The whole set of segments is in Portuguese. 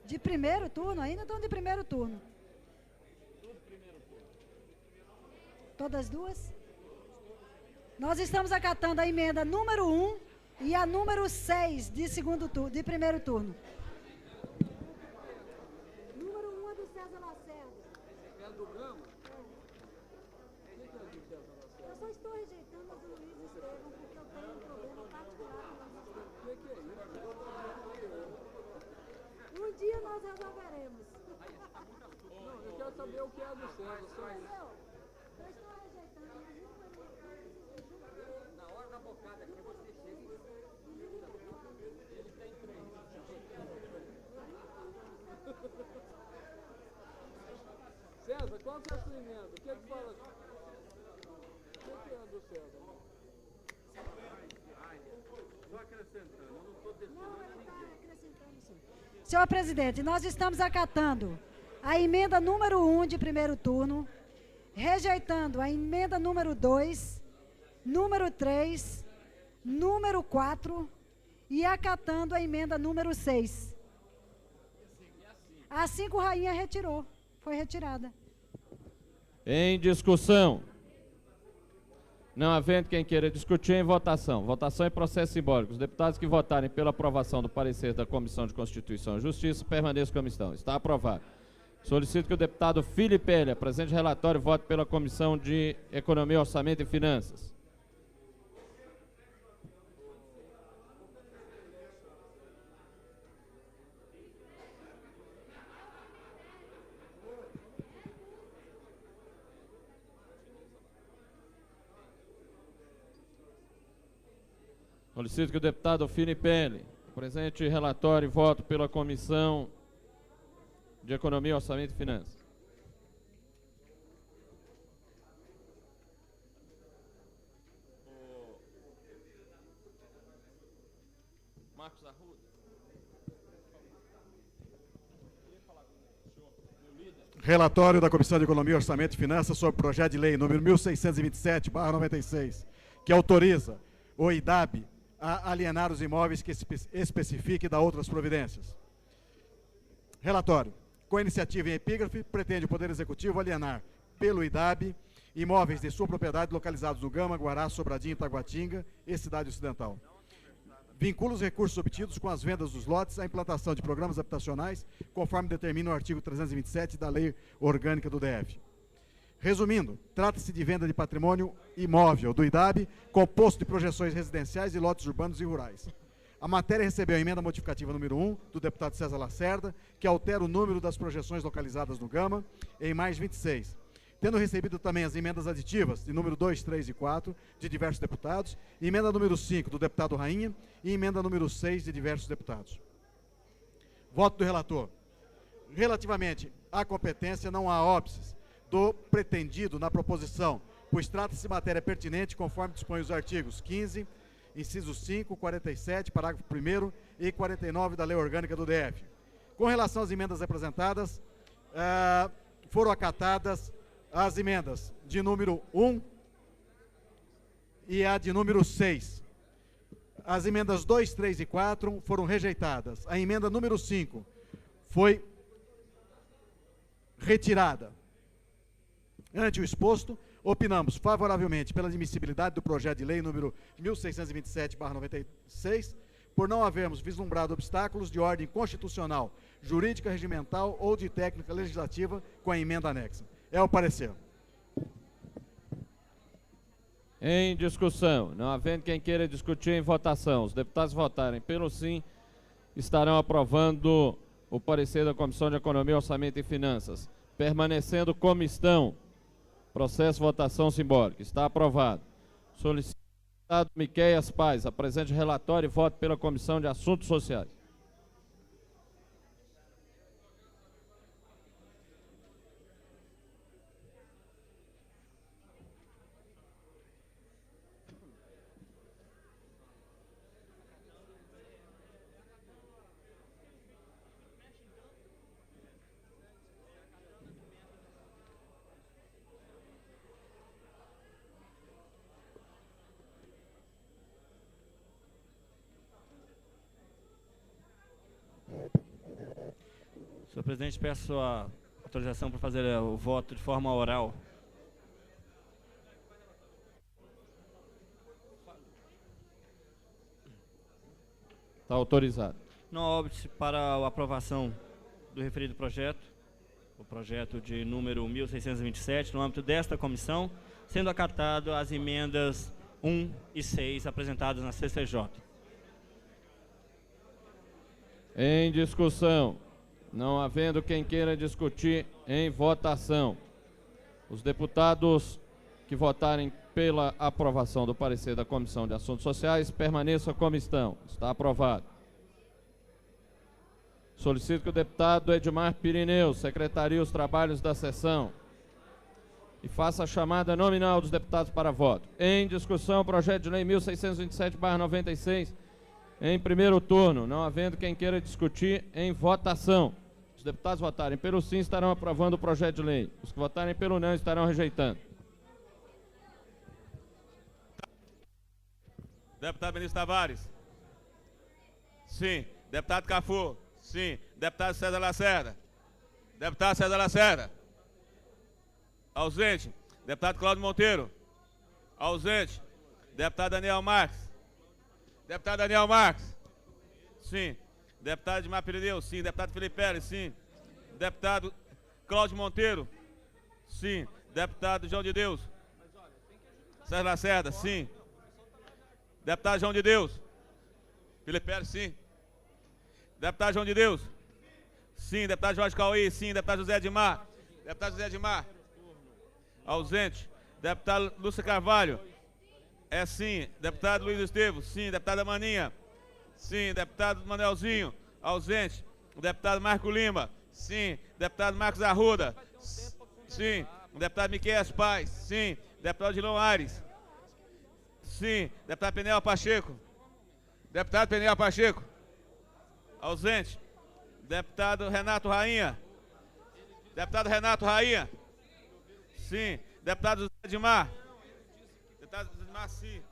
De primeiro turno? Ainda estão de primeiro turno. Todas duas? Nós estamos acatando a emenda número 1 e a número 6 de segundo turno, de primeiro turno. Número 1 é do César Lacerda. É do Gama? Eu só estou rejeitando a do Luiz Estevam porque eu tenho um problema particular com o Luiz Estevam. O que é isso? Um dia nós resolveremos. Não, eu quero saber o que é do César, só isso. Eu estou rejeitando a número 1. Na hora da bocada aqui você chega. Ele tem 3. César, qual que é a sua emenda? O que é que fala? O que é do César? Só acrescentando, eu não estou destinando a ninguém. Senhor presidente, nós estamos acatando a emenda número 1 de primeiro turno, rejeitando a emenda número 2, número 3, número 4 e acatando a emenda número 6. A 5 Rainha retirou, foi retirada. Em discussão. Não havendo quem queira discutir, em votação. Votação em processo simbólico. Os deputados que votarem pela aprovação do parecer da Comissão de Constituição e Justiça permaneçam como estão. Está aprovado. Solicito que o deputado Filipe Heller, presente relatório, vote pela Comissão de Economia, Orçamento e Finanças. Solicito que o deputado Filipe Heller, presente relatório, vote pela Comissão de Economia, Orçamento e Finanças. Marcos Arruda. Relatório da Comissão de Economia, Orçamento e Finanças sobre o projeto de lei número 1627/96, que autoriza o IDAB a alienar os imóveis que especifique e dá outras providências. Relatório. Com iniciativa em epígrafe, pretende o Poder Executivo alienar, pelo IDAB, imóveis de sua propriedade localizados no Gama, Guará, Sobradinho, Itaguatinga e Cidade Ocidental. Vincula os recursos obtidos com as vendas dos lotes à implantação de programas habitacionais, conforme determina o artigo 327 da Lei Orgânica do DF. Resumindo, trata-se de venda de patrimônio imóvel do IDAB, composto de projeções residenciais e lotes urbanos e rurais. A matéria recebeu a emenda modificativa número 1, do deputado César Lacerda, que altera o número das projeções localizadas no Gama, em mais 26. Tendo recebido também as emendas aditivas, de número 2, 3 e 4, de diversos deputados, emenda número 5, do deputado Rainha, e emenda número 6, de diversos deputados. Voto do relator. Relativamente à competência, não há óbices do pretendido na proposição, pois trata-se de matéria pertinente, conforme dispõe os artigos 15, inciso 5, 47, parágrafo 1º e 49 da Lei Orgânica do DF. Com relação às emendas apresentadas, foram acatadas as emendas de número 1 e a de número 6. As emendas 2, 3 e 4 foram rejeitadas. A emenda número 5 foi retirada. Ante o exposto, opinamos favoravelmente pela admissibilidade do projeto de lei número 1627/96, por não havermos vislumbrado obstáculos de ordem constitucional, jurídica, regimental ou de técnica legislativa com a emenda anexa. É o parecer. Em discussão. Não havendo quem queira discutir, em votação. Os deputados votarem pelo sim, estarão aprovando o parecer da Comissão de Economia, Orçamento e Finanças. Permanecendo como estão. Processo de votação simbólica. Está aprovado. Solicito ao deputado Miqueias Paz, apresente relatório e voto pela Comissão de Assuntos Sociais. Senhor presidente, peço a autorização para fazer o voto de forma oral. Está autorizado. No óbice para a aprovação do referido projeto, o projeto de número 1627, no âmbito desta comissão, sendo acatado as emendas 1 e 6 apresentadas na CCJ. Em discussão. Não havendo quem queira discutir, em votação. Os deputados que votarem pela aprovação do parecer da Comissão de Assuntos Sociais, permaneçam como estão. Está aprovado. Solicito que o deputado Edmar Pirineu secretarie os trabalhos da sessão e faça a chamada nominal dos deputados para voto. Em discussão, o projeto de lei 1627/96, em primeiro turno. Não havendo quem queira discutir, em votação. Os deputados votarem pelo sim estarão aprovando o projeto de lei. Os que votarem pelo não estarão rejeitando. Deputado Benício Tavares. Sim. Deputado Cafu. Sim. Deputado César Lacerda. Deputado César Lacerda. Ausente. Deputado Cláudio Monteiro. Ausente. Deputado Daniel Marques. Deputado Daniel Marques. Sim. Deputado Edmar Pirineu. Sim. Deputado Felipe Pérez. Sim. Deputado Cláudio Monteiro. Sim. Deputado João de Deus. César Lacerda. Sim. Deputado João de Deus. Felipe Pérez. Sim. Deputado João de Deus. Sim. Deputado Jorge Cauí. Sim. Deputado José Edmar. Deputado José Edmar. Ausente. Deputado Lúcia Carvalho. É sim. Deputado Luiz Esteves. Sim. Deputada Maninha. Sim. Deputado Manelzinho. Ausente. Deputado Marco Lima. Sim. Deputado Marcos Arruda. Sim. Deputado Miquel Paz. Sim. Deputado Dilon Aires. Sim. Deputado Penel Pacheco. Deputado Penel Pacheco. Ausente. Deputado Renato Rainha. Deputado Renato Rainha. Sim. Deputado José Edmar. Deputado José Edmar, sim.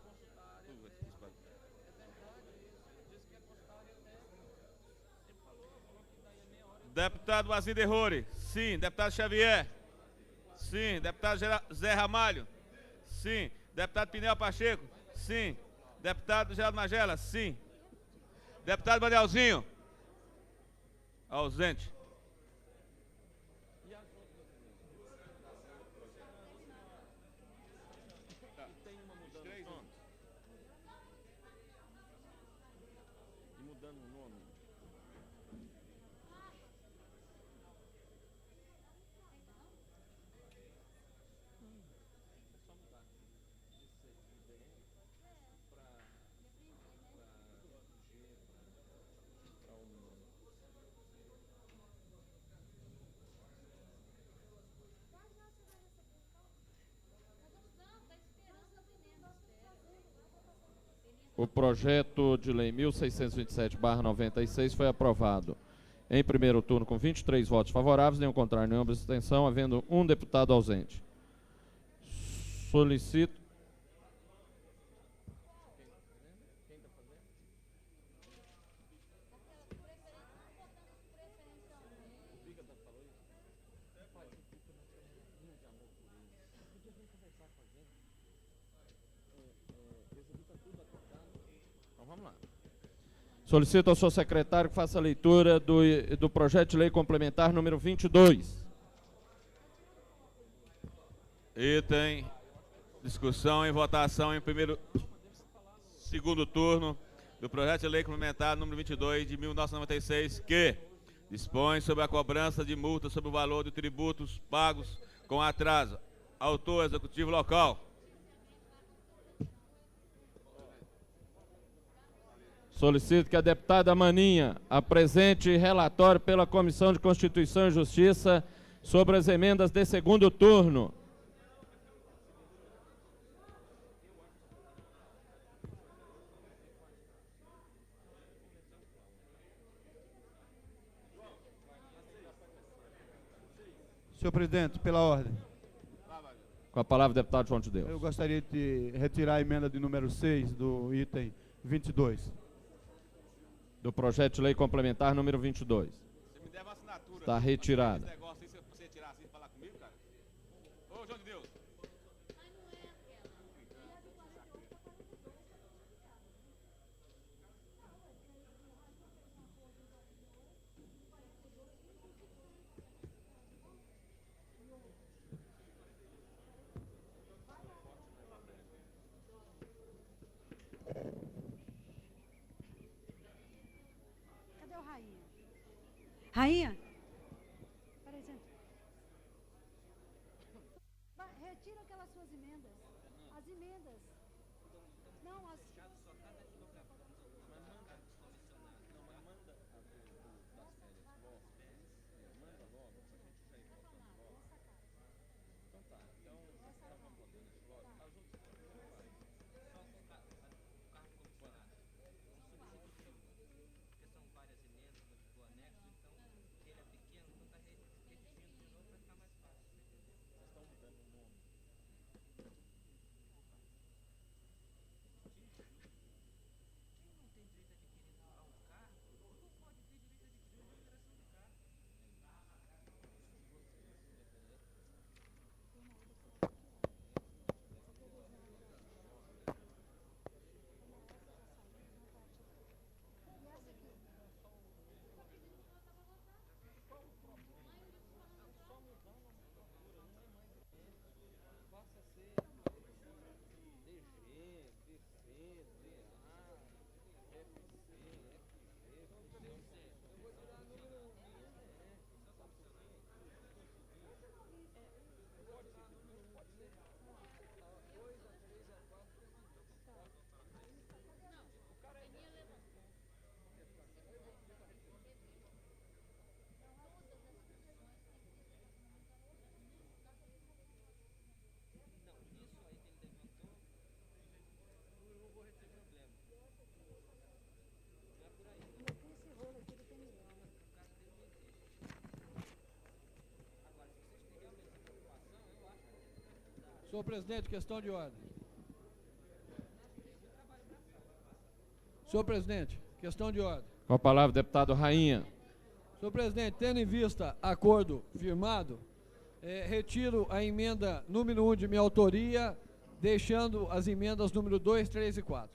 Deputado Basílio Derrore. Sim. Deputado Xavier. Sim. Deputado Zé Ramalho. Sim. Deputado Pinel Pacheco. Sim. Deputado Geraldo Magela. Sim. Deputado Manelzinho. Ausente. O projeto de lei 1627/96 foi aprovado em primeiro turno com 23 votos favoráveis, nenhum contrário, nenhuma abstenção, havendo um deputado ausente. Solicito. Solicito ao senhor secretário que faça a leitura do projeto de lei complementar número 22. Item, discussão e votação em segundo turno do projeto de lei complementar número 22 de 1996, que dispõe sobre a cobrança de multas sobre o valor de tributos pagos com atraso. Autor, executivo local. Solicito que a deputada Maninha apresente relatório pela Comissão de Constituição e Justiça sobre as emendas de segundo turno. Senhor presidente, pela ordem. Com a palavra o deputado João de Deus. Eu gostaria de retirar a emenda de número 6 do item 22. Do projeto de lei complementar número 22. Se me der uma assinatura. Está retirada. Esse negócio aí, se você tirar assim e falar comigo, cara. Ô, João de Deus. Cadê o Rainha? Rainha? Peraí, senta. Retira aquelas suas emendas. As emendas. Não, as... Senhor presidente, questão de ordem. Senhor presidente, questão de ordem. Com a palavra, deputado Rainha. Senhor presidente, tendo em vista acordo firmado, retiro a emenda número 1 de minha autoria, deixando as emendas número 2, 3 e 4.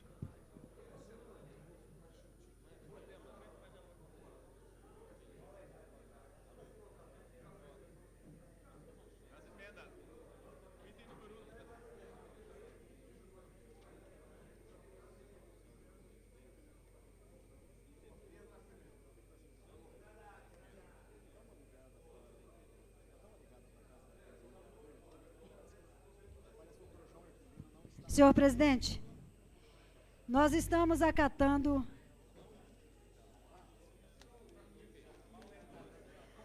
Senhor presidente, nós estamos acatando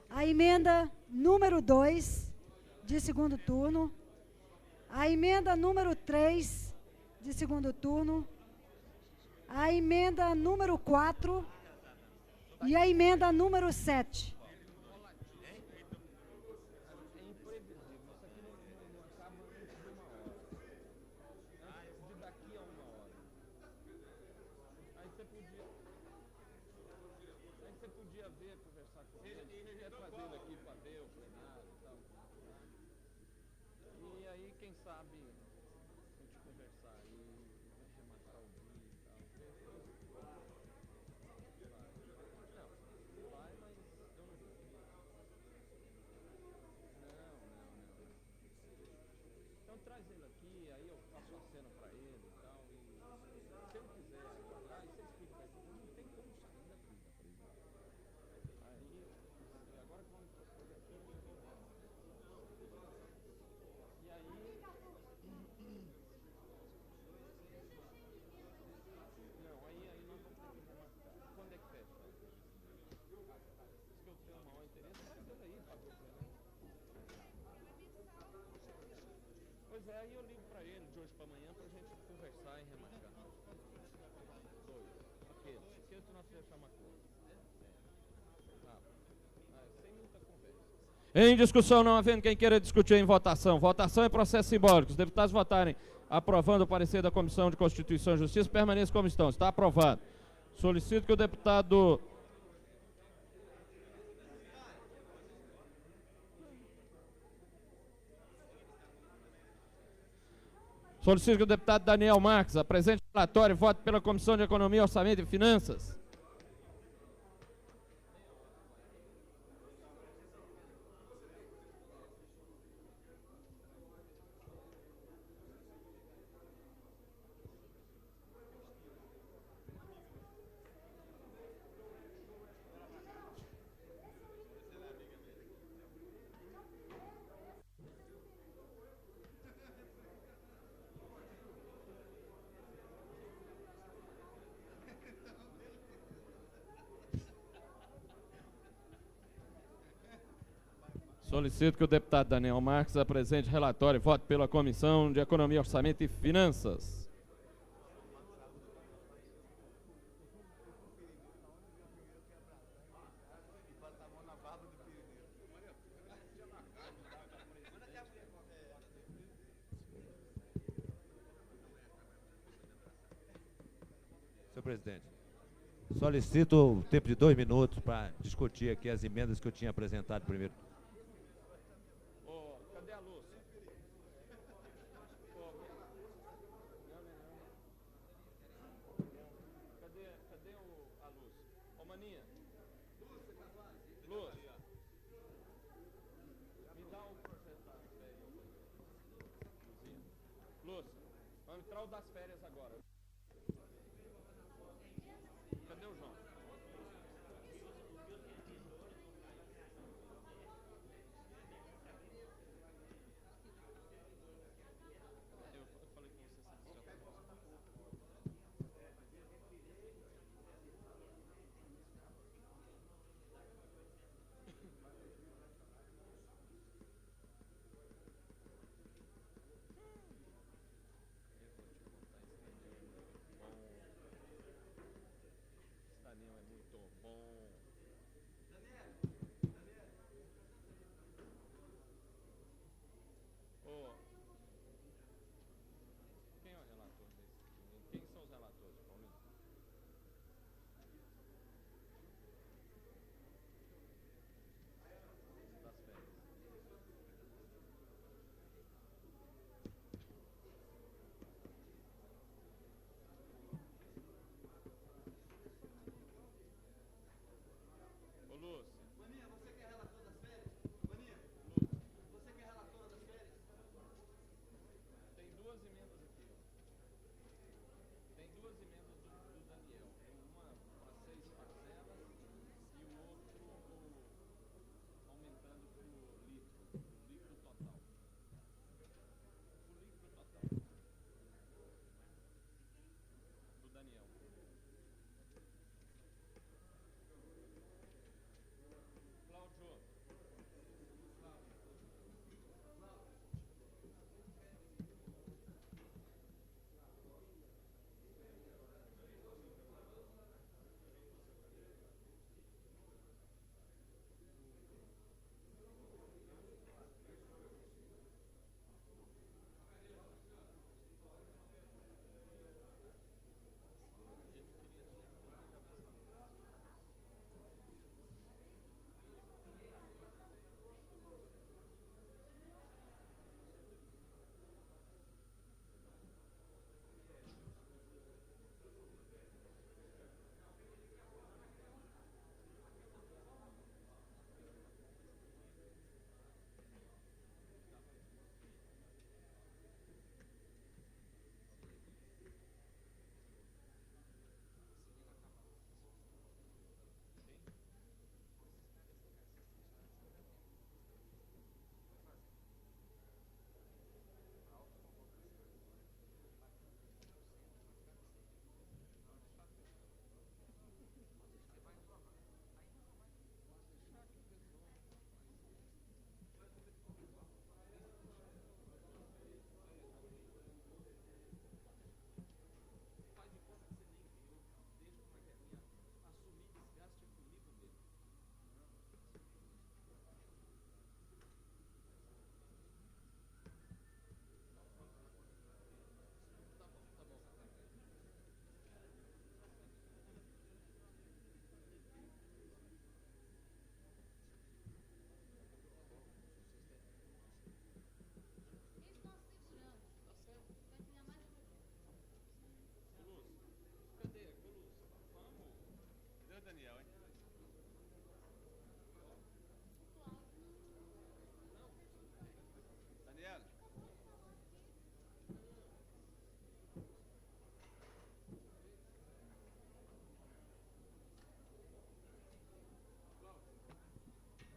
a emenda número 2 de segundo turno, a emenda número 3 de segundo turno, a emenda número 4 e a emenda número 7. Pois é, aí eu ligo para ele de hoje para amanhã para a gente conversar e remarcar. Aquele que nós fechamos a conta. Sem muita conversa. Em discussão, não havendo quem queira discutir em votação. Votação é processo simbólico. Os deputados votarem aprovando o parecer da Comissão de Constituição e Justiça, permaneça como estão. Está aprovado. Solicito que o deputado Solicito que o deputado Daniel Marques apresente o relatório e vote pela Comissão de Economia, Orçamento e Finanças. Solicito que o deputado Daniel Marques apresente relatório e vote pela Comissão de Economia, Orçamento e Finanças. Senhor presidente, solicito o tempo de 2 minutos para discutir aqui as emendas que eu tinha apresentado primeiro. Cadê a luz? Cadê a luz? Ô, Maninha. Luz. Me dá o projeto das férias. Luz, vamos entrar o das férias agora. Cadê o João?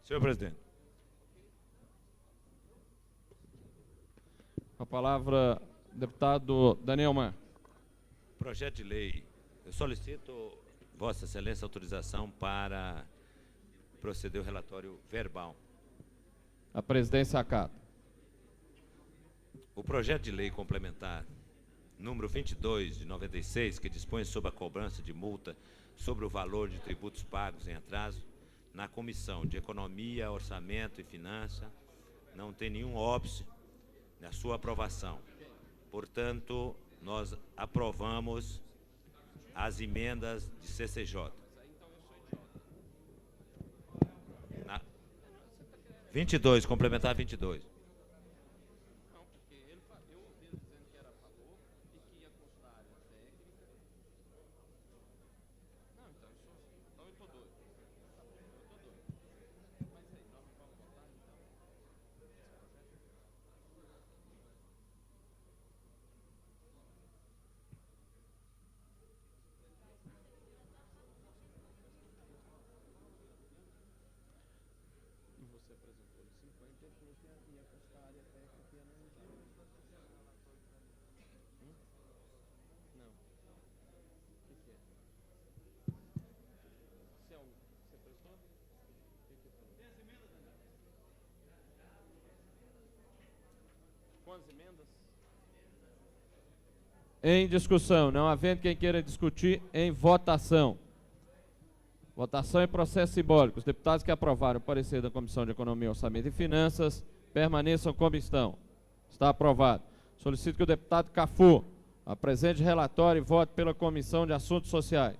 Senhor presidente. Com a palavra, deputado Daniel Mar. Projeto de lei. Eu solicito, Vossa Excelência, autorização para proceder o relatório verbal. A presidência acata. O projeto de lei complementar número 22 de 96, que dispõe sobre a cobrança de multa sobre o valor de tributos pagos em atraso, na Comissão de Economia, Orçamento e Finanças, não tem nenhum óbice na sua aprovação. Portanto, nós aprovamos as emendas de CCJ. 22, complementar 22. Em discussão, não havendo quem queira discutir, em votação. Votação em processo simbólico. Os deputados que aprovaram o parecer da Comissão de Economia, Orçamento e Finanças permaneçam como estão. Está aprovado. Solicito que o deputado Cafu apresente relatório e vote pela Comissão de Assuntos Sociais.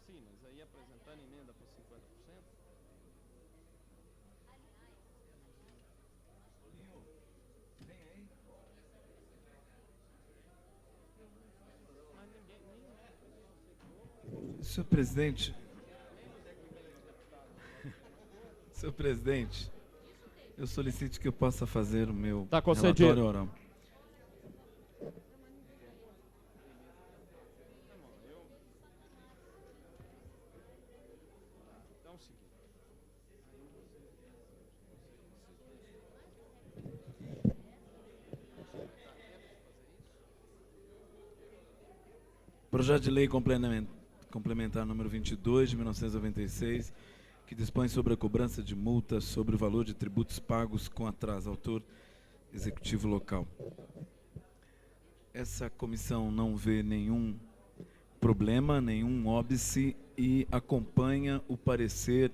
Sim, mas aí apresentando emenda por 50%? Senhor presidente, senhor presidente, eu solicito que eu possa fazer o meu relatório oral. Projeto de lei complementar número 22 de 1996, que dispõe sobre a cobrança de multas sobre o valor de tributos pagos com atraso. Autor, Executivo Local. Essa comissão não vê nenhum problema, nenhum óbice e acompanha o parecer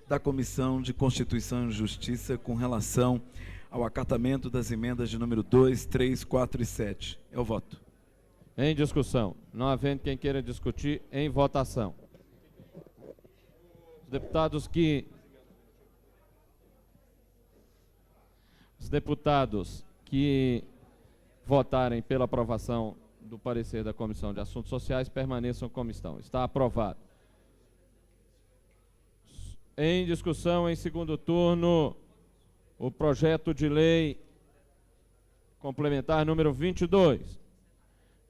da Comissão de Constituição e Justiça com relação ao acatamento das emendas de número 2, 3, 4 e 7. É o voto. Em discussão. Não havendo quem queira discutir, em votação. Os deputados que votarem pela aprovação do parecer da Comissão de Assuntos Sociais permaneçam como estão. Está aprovado. Em discussão, em segundo turno, o projeto de lei complementar número 22.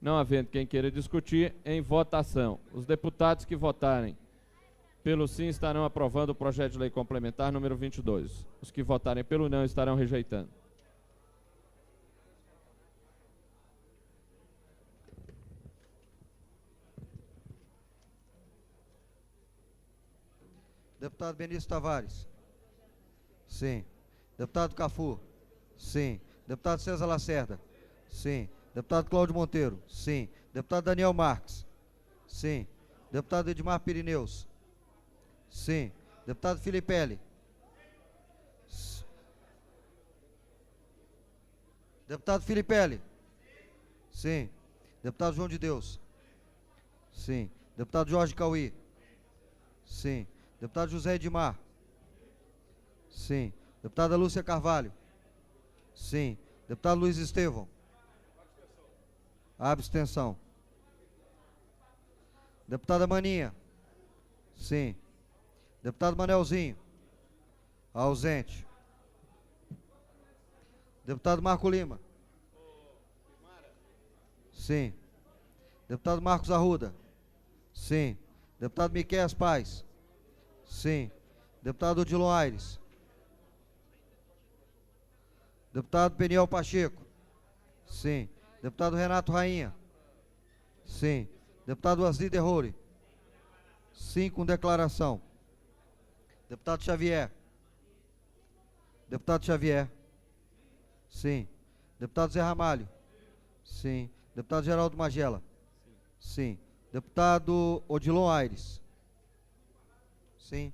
Não havendo quem queira discutir, em votação. Os deputados que votarem pelo sim estarão aprovando o projeto de lei complementar número 22. Os que votarem pelo não estarão rejeitando. Deputado Benício Tavares. Sim. Deputado Cafu. Sim. Deputado César Lacerda. Sim. Deputado Cláudio Monteiro. Sim. Deputado Daniel Marques. Sim. Deputado Edmar Pirineus. Sim. Deputado Filipelli. Deputado Filipelli. Sim. Deputado João de Deus. Sim. Deputado Jorge Cauí. Sim. Deputado José Edmar. Sim. Deputada Lúcia Carvalho. Sim. Deputado Luiz Estevão. Abstenção. Deputada Maninha. Sim. Deputado Manelzinho. Ausente. Deputado Marco Lima. Sim. Deputado Marcos Arruda. Sim. Deputado Miqueias Paz. Sim. Deputado Odilon Aires. Deputado Peniel Pacheco. Sim. Deputado Renato Rainha. Sim. Deputado Asli Derrori. Sim, com declaração. Deputado Xavier. Deputado Xavier. Sim. Deputado Zé Ramalho. Sim. Deputado Geraldo Magela. Sim. Deputado Odilon Aires. Sim.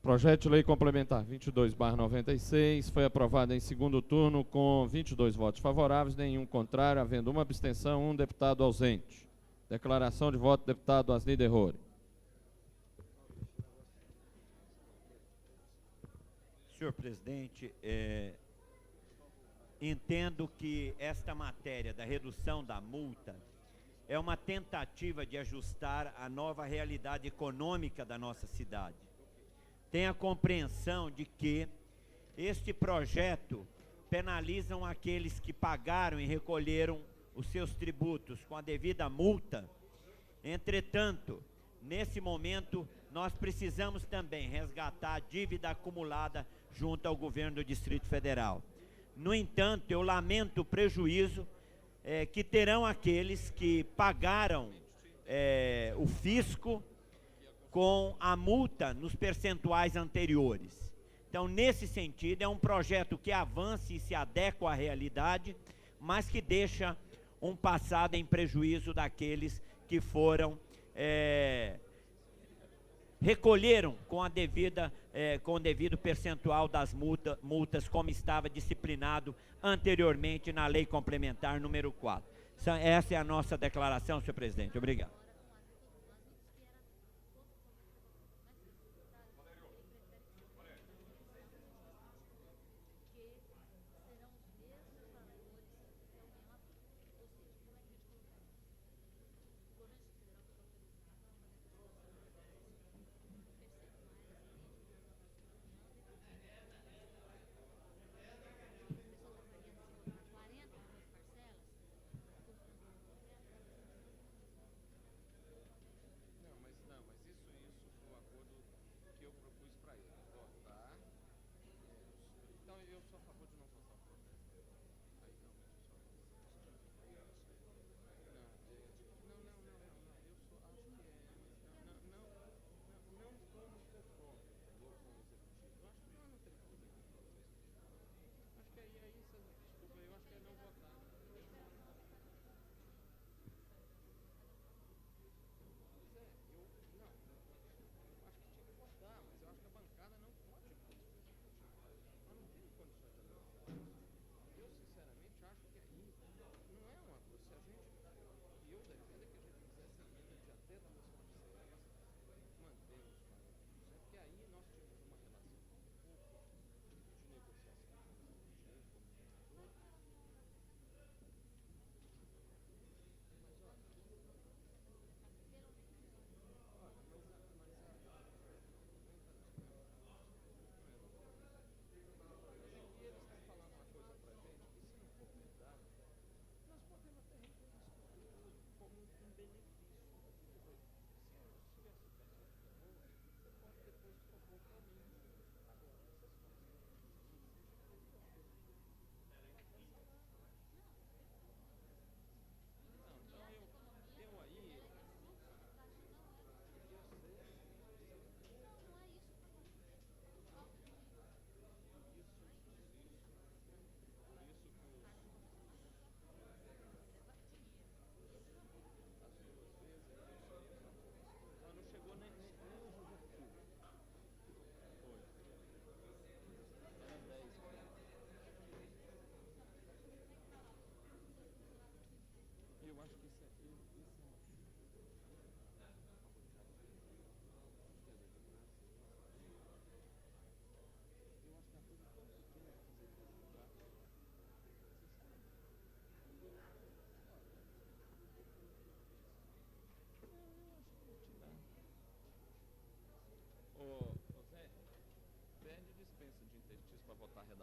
Projeto de Lei Complementar 22/96 foi aprovado em segundo turno com 22 votos favoráveis, nenhum contrário, havendo uma abstenção, um deputado ausente. Declaração de voto, deputado Asli Derrori. Senhor presidente, entendo que esta matéria da redução da multa é uma tentativa de ajustar a nova realidade econômica da nossa cidade. Tenha compreensão de que este projeto penalizam aqueles que pagaram e recolheram os seus tributos com a devida multa. Entretanto, nesse momento, nós precisamos também resgatar a dívida acumulada junto ao governo do Distrito Federal. No entanto, eu lamento o prejuízo que terão aqueles que pagaram o fisco com a multa nos percentuais anteriores. Então, nesse sentido, é um projeto que avança e se adequa à realidade, mas que deixa um passado em prejuízo daqueles que foram, recolheram com o devido percentual das multas, como estava disciplinado anteriormente na Lei Complementar número 4. Essa é a nossa declaração, senhor presidente. Obrigado.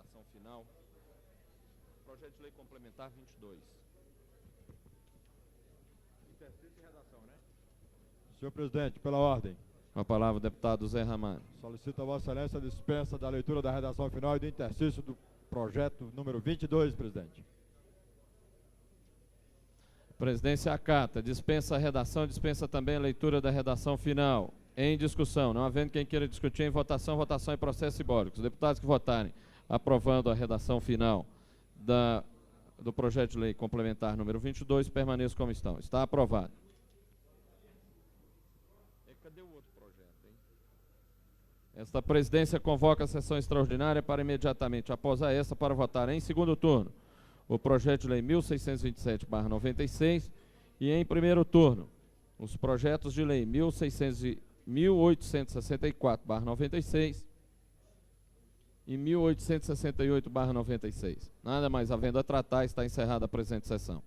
redação final. Projeto de lei complementar 22. Intercício e redação, né? Senhor presidente, pela ordem. Com a palavra o deputado Zé Ramalho. Solicito a Vossa Excelência a dispensa da leitura da redação final e do intercício do projeto número 22, presidente. Presidência acata, dispensa a redação, dispensa também a leitura da redação final. Em discussão, não havendo quem queira discutir em votação, votação em processo simbólico. Os deputados que votarem aprovando a redação final do projeto de lei complementar número 22, permaneçam como estão. Está aprovado. Cadê o outro projeto, hein? Esta presidência convoca a sessão extraordinária para imediatamente após esta para votar em segundo turno o projeto de lei 1627/96 e em primeiro turno os projetos de lei 1864/96 e 1868/96. Nada mais havendo a tratar, está encerrada a presente sessão.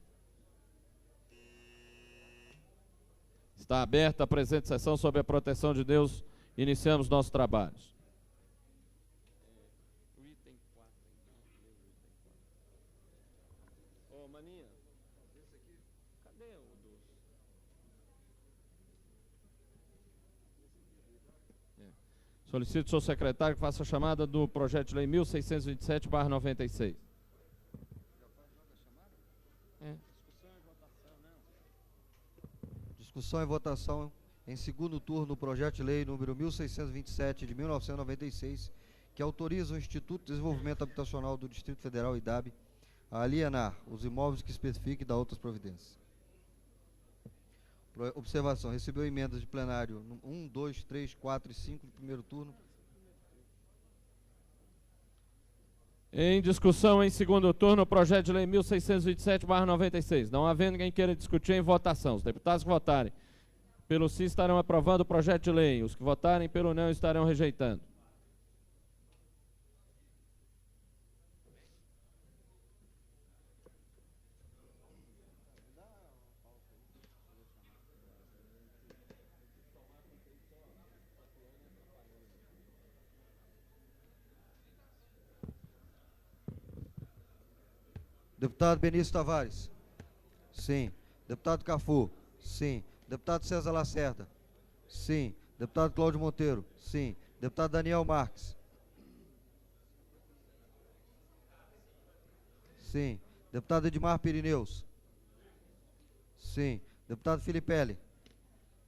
Está aberta a presente sessão sob a proteção de Deus. Iniciamos nossos trabalhos. O item 4. Ô, Maninha, esse aqui, cadê o dos? Solicito ao senhor secretário que faça a chamada do projeto de lei 1627/96. Discussão e votação em segundo turno o projeto de lei número 1627 de 1996, que autoriza o Instituto de Desenvolvimento Habitacional do Distrito Federal, IDAB, a alienar os imóveis que especifique e dar outras providências. Observação, recebeu emendas de plenário 1, 2, 3, 4 e 5 do primeiro turno. Em discussão em segundo turno, o projeto de lei 1627/96. Não havendo quem queira discutir em votação. Os deputados que votarem pelo sim estarão aprovando o projeto de lei. Os que votarem pelo não estarão rejeitando. Deputado Benício Tavares. Sim. Deputado Cafu. Sim. Deputado César Lacerda. Sim. Deputado Cláudio Monteiro. Sim. Deputado Daniel Marques. Sim. Deputado Edmar Pirineus. Sim. Deputado Filipelli.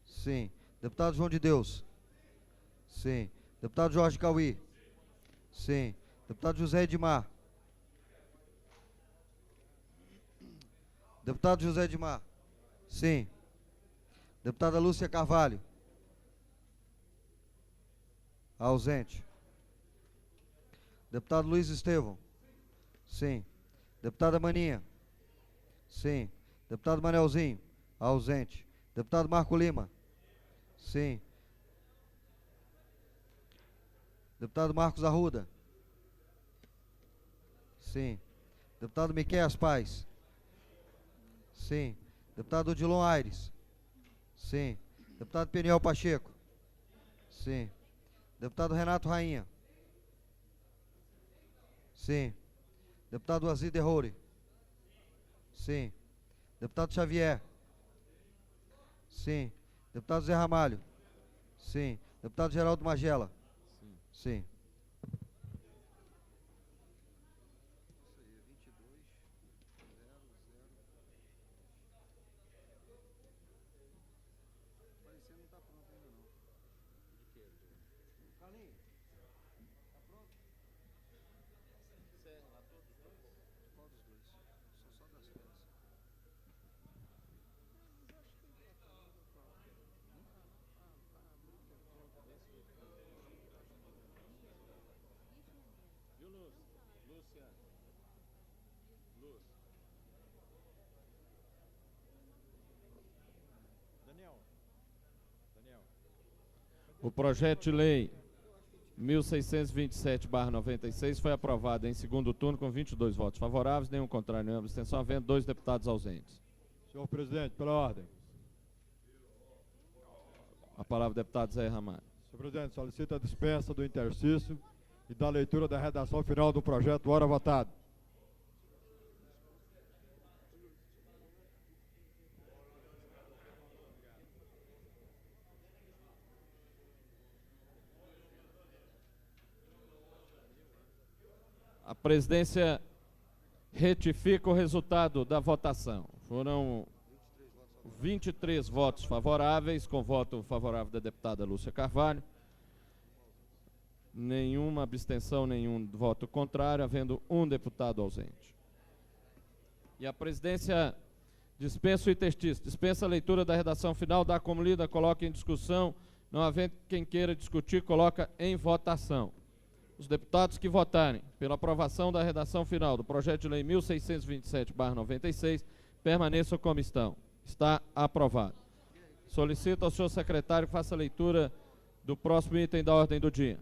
Sim. Deputado João de Deus. Sim. Deputado Jorge Cauí. Sim. Deputado José Edmar. Deputado José Edmar. Sim. Deputada Lúcia Carvalho. Ausente. Deputado Luiz Estevão. Sim. Deputada Maninha. Sim. Deputado Manelzinho. Ausente. Deputado Marco Lima. Sim. Deputado Marcos Arruda. Sim. Deputado Miqueias Paz. Sim. Deputado Odilon Aires. Sim. Deputado Peniel Pacheco. Sim. Deputado Renato Rainha. Sim. Deputado Aziz Derroure. Sim. Deputado Xavier. Sim. Deputado Zé Ramalho. Sim. Deputado Geraldo Magela. Sim. O projeto de lei 1627/96 foi aprovado em segundo turno com 22 votos favoráveis, nenhum contrário, nenhuma abstenção, havendo 2 deputados ausentes. Senhor presidente, pela ordem. A palavra, deputado Zé Ramalho. Senhor presidente, solicito a dispensa do intercício e da leitura da redação final do projeto. Ora votado. A presidência retifica o resultado da votação. Foram 23 votos favoráveis, com voto favorável da deputada Lúcia Carvalho, nenhuma abstenção, nenhum voto contrário, havendo um deputado ausente. E a presidência dispensa o interstício, dispensa a leitura da redação final, dá como lida, coloca em discussão, não havendo quem queira discutir, coloca em votação. Os deputados que votarem pela aprovação da redação final do projeto de lei 1627/96 permaneçam como estão. Está aprovado. Solicito ao senhor secretário que faça a leitura do próximo item da ordem do dia.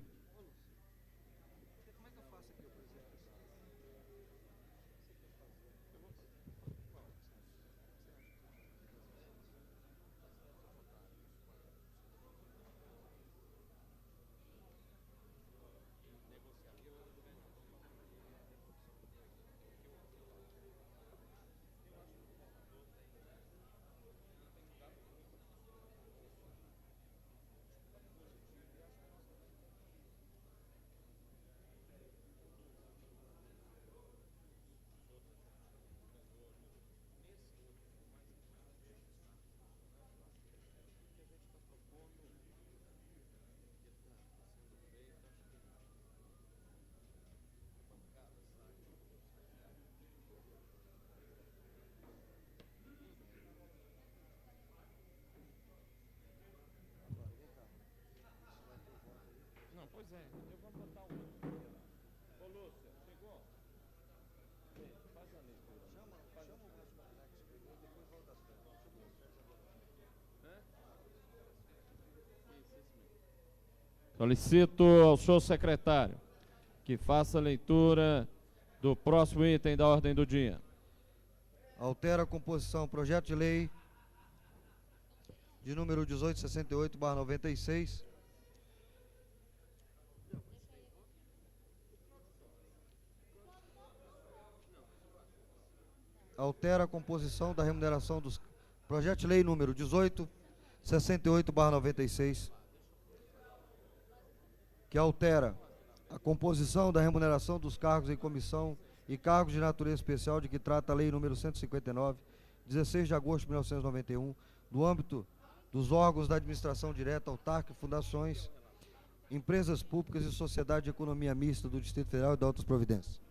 Não, pois é, eu vou botar o outro. Ô Lúcia, chegou? Faz a leitura. Faz a leitura. Solicito ao senhor secretário que faça a leitura do próximo item da ordem do dia. Altera a composição. Projeto de lei de número 1868/96. Altera a composição da remuneração dos... Projeto de lei número 1868/96, que altera a composição da remuneração dos cargos em comissão e cargos de natureza especial de que trata a lei número 159, 16 de agosto de 1991, no âmbito dos órgãos da administração direta, autarca, fundações, empresas públicas e sociedade de economia mista do Distrito Federal e de outras providências.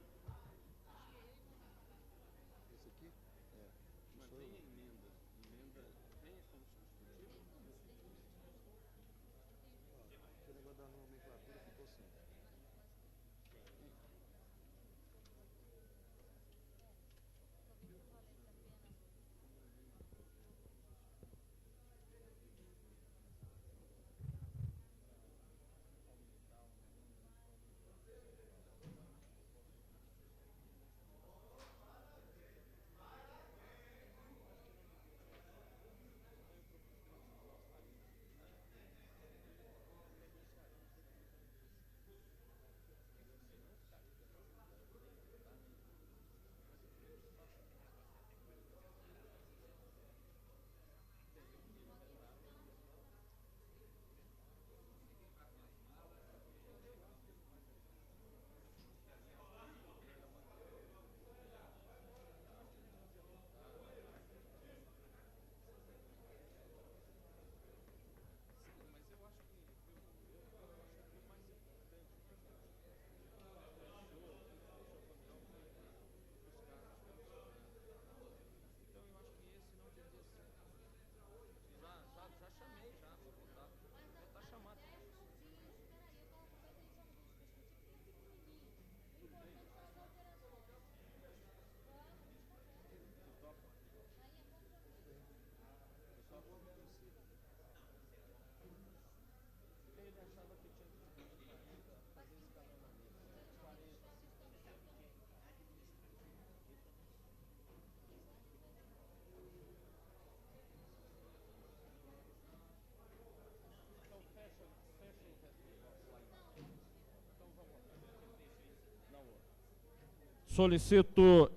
Solicito,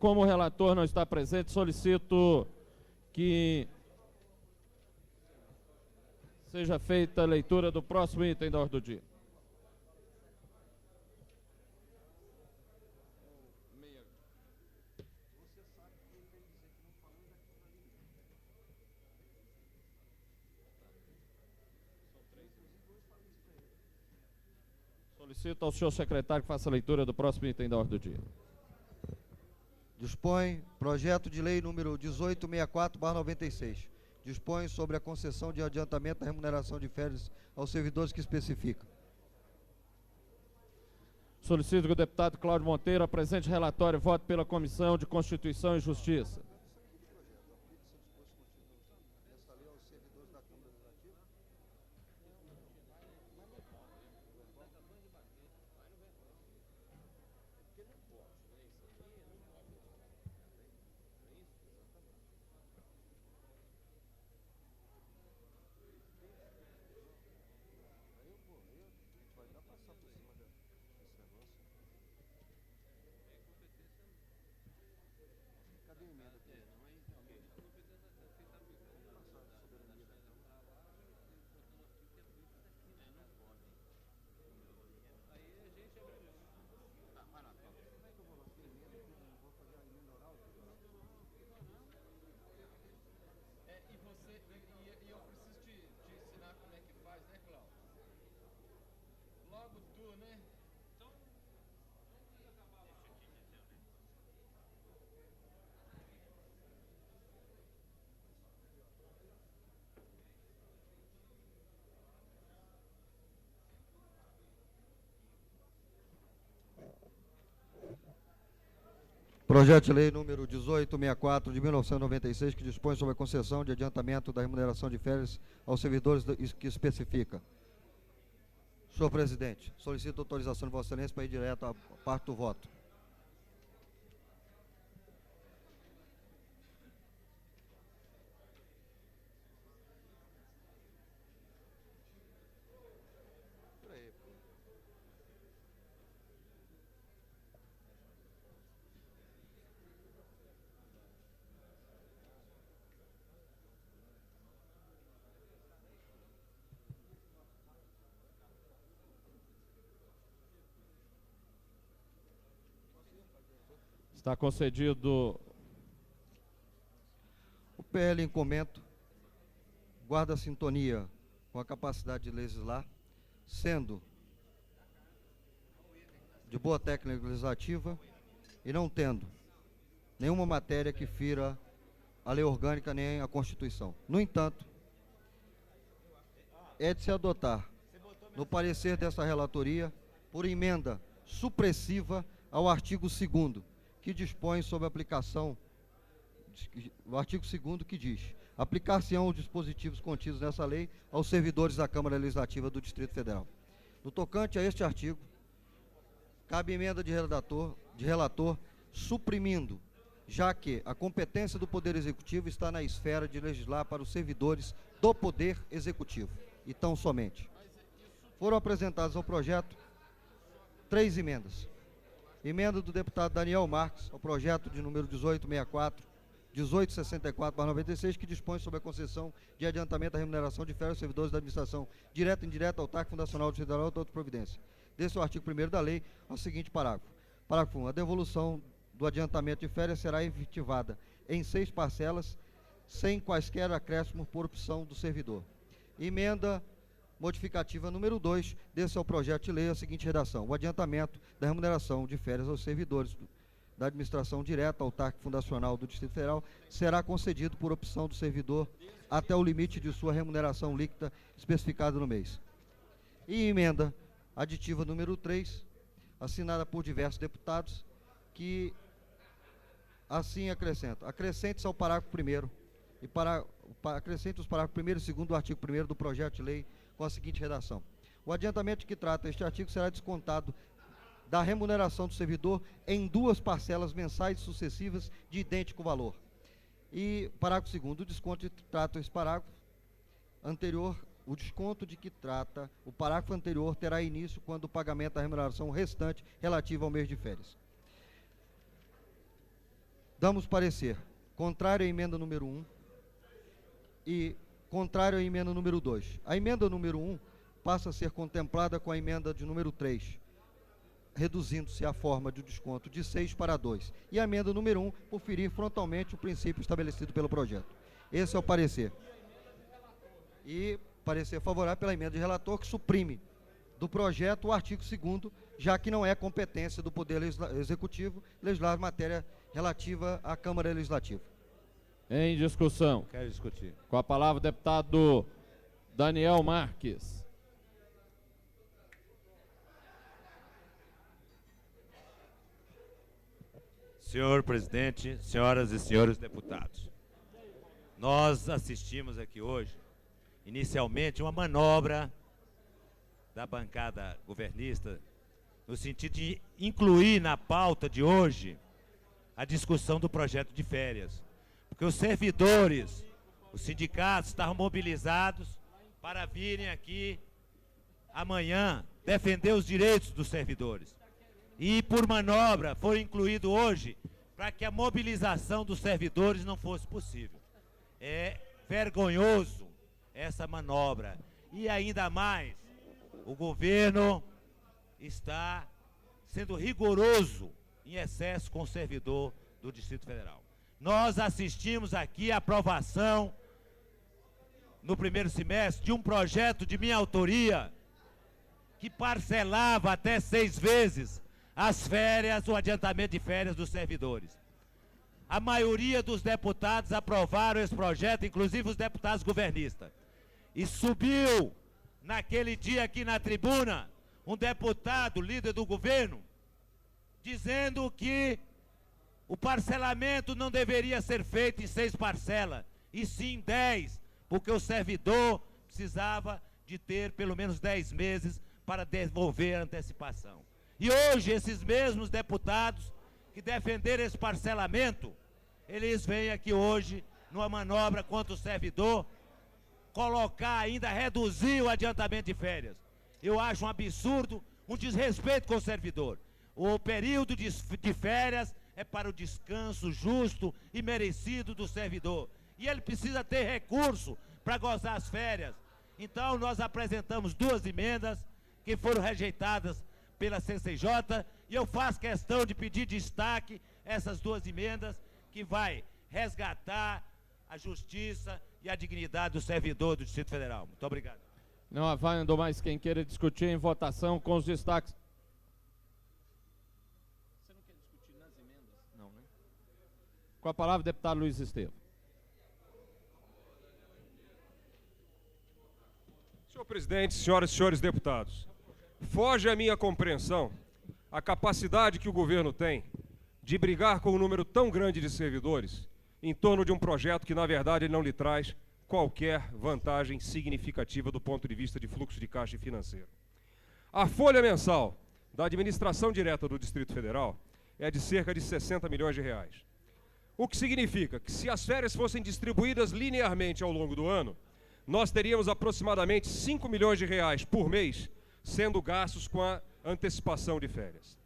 como o relator não está presente, solicito que seja feita a leitura do próximo item da ordem do dia. Solicito ao senhor secretário que faça a leitura do próximo item da ordem do dia. Dispõe projeto de lei número 1864/96. Dispõe sobre a concessão de adiantamento da remuneração de férias aos servidores que especifica. Solicito que o deputado Cláudio Monteiro apresente relatório e vote pela Comissão de Constituição e Justiça. Projeto de lei número 1864 de 1996, que dispõe sobre a concessão de adiantamento da remuneração de férias aos servidores que especifica. Senhor presidente, solicito autorização de Vossa Excelência para ir direto à parte do voto. Está concedido. O PL em comento guarda sintonia com a capacidade de legislar, sendo de boa técnica legislativa e não tendo nenhuma matéria que fira a lei orgânica nem a Constituição. No entanto, é de se adotar, no parecer dessa relatoria, por emenda supressiva ao artigo 2º, que dispõe sobre a aplicação, o artigo 2º que diz: aplicar-se-ão os dispositivos contidos nessa lei aos servidores da Câmara Legislativa do Distrito Federal. No tocante a este artigo, cabe emenda de relator suprimindo, já que a competência do Poder Executivo está na esfera de legislar para os servidores do Poder Executivo, e tão somente. Foram apresentadas ao projeto 3 emendas. Emenda do deputado Daniel Marques ao projeto de número 1864/96, que dispõe sobre a concessão de adiantamento da remuneração de férias aos servidores da administração direta e indireta, autárquica, fundacional, federal e outra providência. Desse é o artigo 1º da lei, ao seguinte parágrafo. Parágrafo 1. A devolução do adiantamento de férias será efetivada em 6 parcelas, sem quaisquer acréscimos por opção do servidor. Emenda modificativa número 2, desse é o projeto de lei, a seguinte redação: o adiantamento da remuneração de férias aos servidores da administração direta, autárquica, fundacional do Distrito Federal será concedido por opção do servidor até o limite de sua remuneração líquida especificada no mês. E emenda aditiva número 3, assinada por diversos deputados, que assim acrescenta: acrescente-se ao parágrafo 1º e acrescente os parágrafos 1º e 2º do artigo 1º do projeto de lei com a seguinte redação: o adiantamento de que trata este artigo será descontado da remuneração do servidor em 2 parcelas mensais sucessivas de idêntico valor. E parágrafo 2º, o desconto de que trata esse parágrafo anterior, o desconto de que trata o parágrafo anterior terá início quando o pagamento da remuneração restante relativa ao mês de férias. Damos parecer contrário à emenda número 1 e contrário à emenda número 2. A emenda número 1 passa a ser contemplada com a emenda de número 3, reduzindo-se a forma de desconto de 6 para 2. E a emenda número 1 por ferir frontalmente o princípio estabelecido pelo projeto. Esse é o parecer. E parecer favorável pela emenda de relator, que suprime do projeto o artigo 2º, já que não é competência do Poder Executivo legislar matéria relativa à Câmara Legislativa. Em discussão. Quero discutir. Com a palavra o deputado Daniel Marques. Senhor presidente, senhoras e senhores deputados, nós assistimos aqui hoje, inicialmente, uma manobra da bancada governista, no sentido de incluir na pauta de hoje a discussão do projeto de férias. Porque os servidores, os sindicatos estavam mobilizados para virem aqui amanhã defender os direitos dos servidores. E por manobra foi incluído hoje para que a mobilização dos servidores não fosse possível. É vergonhoso essa manobra. E ainda mais, o governo está sendo rigoroso em excesso com o servidor do Distrito Federal. Nós assistimos aqui a aprovação no primeiro semestre de um projeto de minha autoria que parcelava até 6 vezes as férias, o adiantamento de férias dos servidores. A maioria dos deputados aprovaram esse projeto, inclusive os deputados governistas. E subiu, naquele dia aqui na tribuna, um deputado, líder do governo, dizendo que o parcelamento não deveria ser feito em 6 parcelas, e sim em 10, porque o servidor precisava de ter pelo menos 10 meses para devolver a antecipação. E hoje, esses mesmos deputados que defenderam esse parcelamento, eles vêm aqui hoje, numa manobra contra o servidor, colocar ainda, reduzir o adiantamento de férias. Eu acho um absurdo, um desrespeito com o servidor. O período de férias é para o descanso justo e merecido do servidor. E ele precisa ter recurso para gozar as férias. Então, nós apresentamos 2 emendas que foram rejeitadas pela CCJ, e eu faço questão de pedir destaque essas 2 emendas que vai resgatar a justiça e a dignidade do servidor do Distrito Federal. Muito obrigado. Não havendo mais quem queira discutir em votação com os destaques. Você não quer discutir nas emendas? Não, né? Com a palavra, o deputado Luiz Estevam. Senhor presidente, senhoras e senhores deputados, foge à minha compreensão a capacidade que o governo tem de brigar com um número tão grande de servidores em torno de um projeto que, na verdade, ele não lhe traz qualquer vantagem significativa do ponto de vista de fluxo de caixa financeiro. A folha mensal da administração direta do Distrito Federal é de cerca de 60 milhões de reais. O que significa que, se as férias fossem distribuídas linearmente ao longo do ano, nós teríamos aproximadamente 5 milhões de reais por mês sendo gastos com a antecipação de férias.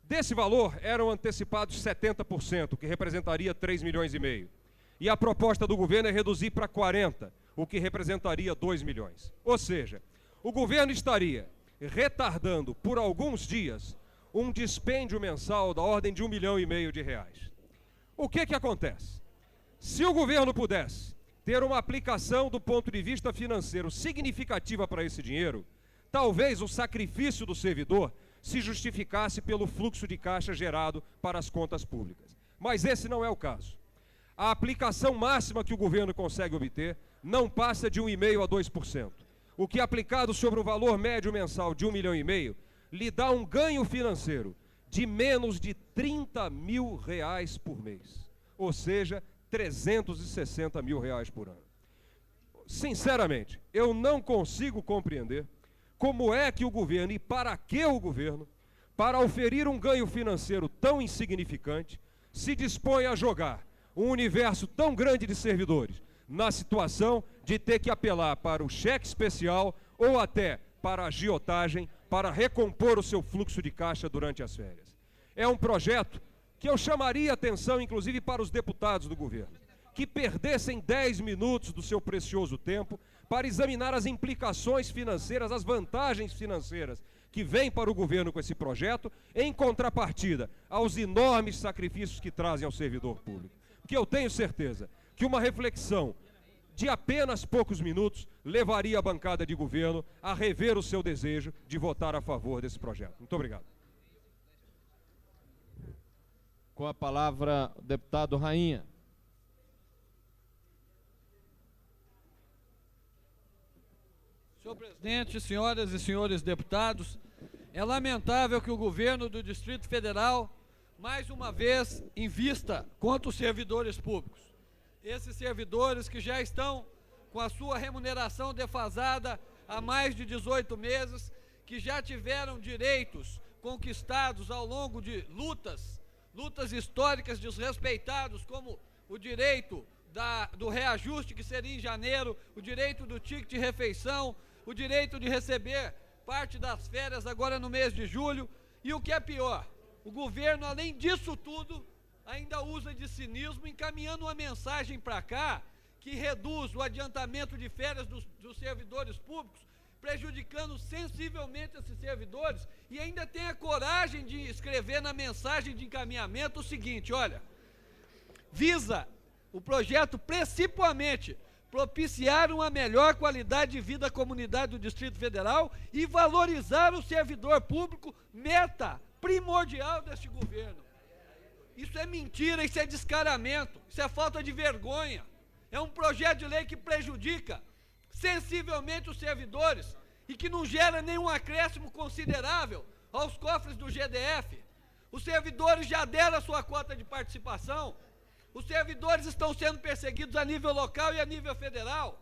Desse valor, eram antecipados 70%, o que representaria 3 milhões e meio. E a proposta do governo é reduzir para 40%, o que representaria 2 milhões. Ou seja, o governo estaria retardando por alguns dias um dispêndio mensal da ordem de 1,5 milhão de reais. O que acontece? Se o governo pudesse ter uma aplicação do ponto de vista financeiro significativa para esse dinheiro, talvez o sacrifício do servidor se justificasse pelo fluxo de caixa gerado para as contas públicas. Mas esse não é o caso. A aplicação máxima que o governo consegue obter não passa de 1,5% a 2%, o que, aplicado sobre um valor médio mensal de 1,5 milhão, lhe dá um ganho financeiro de menos de 30 mil reais por mês, ou seja, 360 mil reais por ano. Sinceramente, eu não consigo compreender como é que o governo, e para que o governo, para oferir um ganho financeiro tão insignificante, se dispõe a jogar um universo tão grande de servidores na situação de ter que apelar para o cheque especial ou até para a agiotagem para recompor o seu fluxo de caixa durante as férias. É um projeto que eu chamaria atenção, inclusive, para os deputados do governo, que perdessem 10 minutos do seu precioso tempo para examinar as implicações financeiras, as vantagens financeiras que vêm para o governo com esse projeto, em contrapartida aos enormes sacrifícios que trazem ao servidor público. Porque eu tenho certeza que uma reflexão de apenas poucos minutos levaria a bancada de governo a rever o seu desejo de votar a favor desse projeto. Muito obrigado. Com a palavra, o deputado Rainha. Senhor presidente, senhoras e senhores deputados, é lamentável que o governo do Distrito Federal, mais uma vez, invista contra os servidores públicos. Esses servidores que já estão com a sua remuneração defasada há mais de 18 meses, que já tiveram direitos conquistados ao longo de lutas históricas desrespeitados, como o direito do reajuste, que seria em janeiro, o direito do ticket de refeição, o direito de receber parte das férias agora no mês de julho, e o que é pior, o governo, além disso tudo, ainda usa de cinismo, encaminhando uma mensagem para cá, que reduz o adiantamento de férias dos servidores públicos, prejudicando sensivelmente esses servidores, e ainda tem a coragem de escrever na mensagem de encaminhamento o seguinte: olha, visa o projeto principalmente propiciar uma melhor qualidade de vida à comunidade do Distrito Federal e valorizar o servidor público, meta primordial deste governo. Isso é mentira, isso é descaramento, isso é falta de vergonha. É um projeto de lei que prejudica sensivelmente os servidores e que não gera nenhum acréscimo considerável aos cofres do GDF. Os servidores já deram a sua cota de participação. Os servidores estão sendo perseguidos a nível local e a nível federal.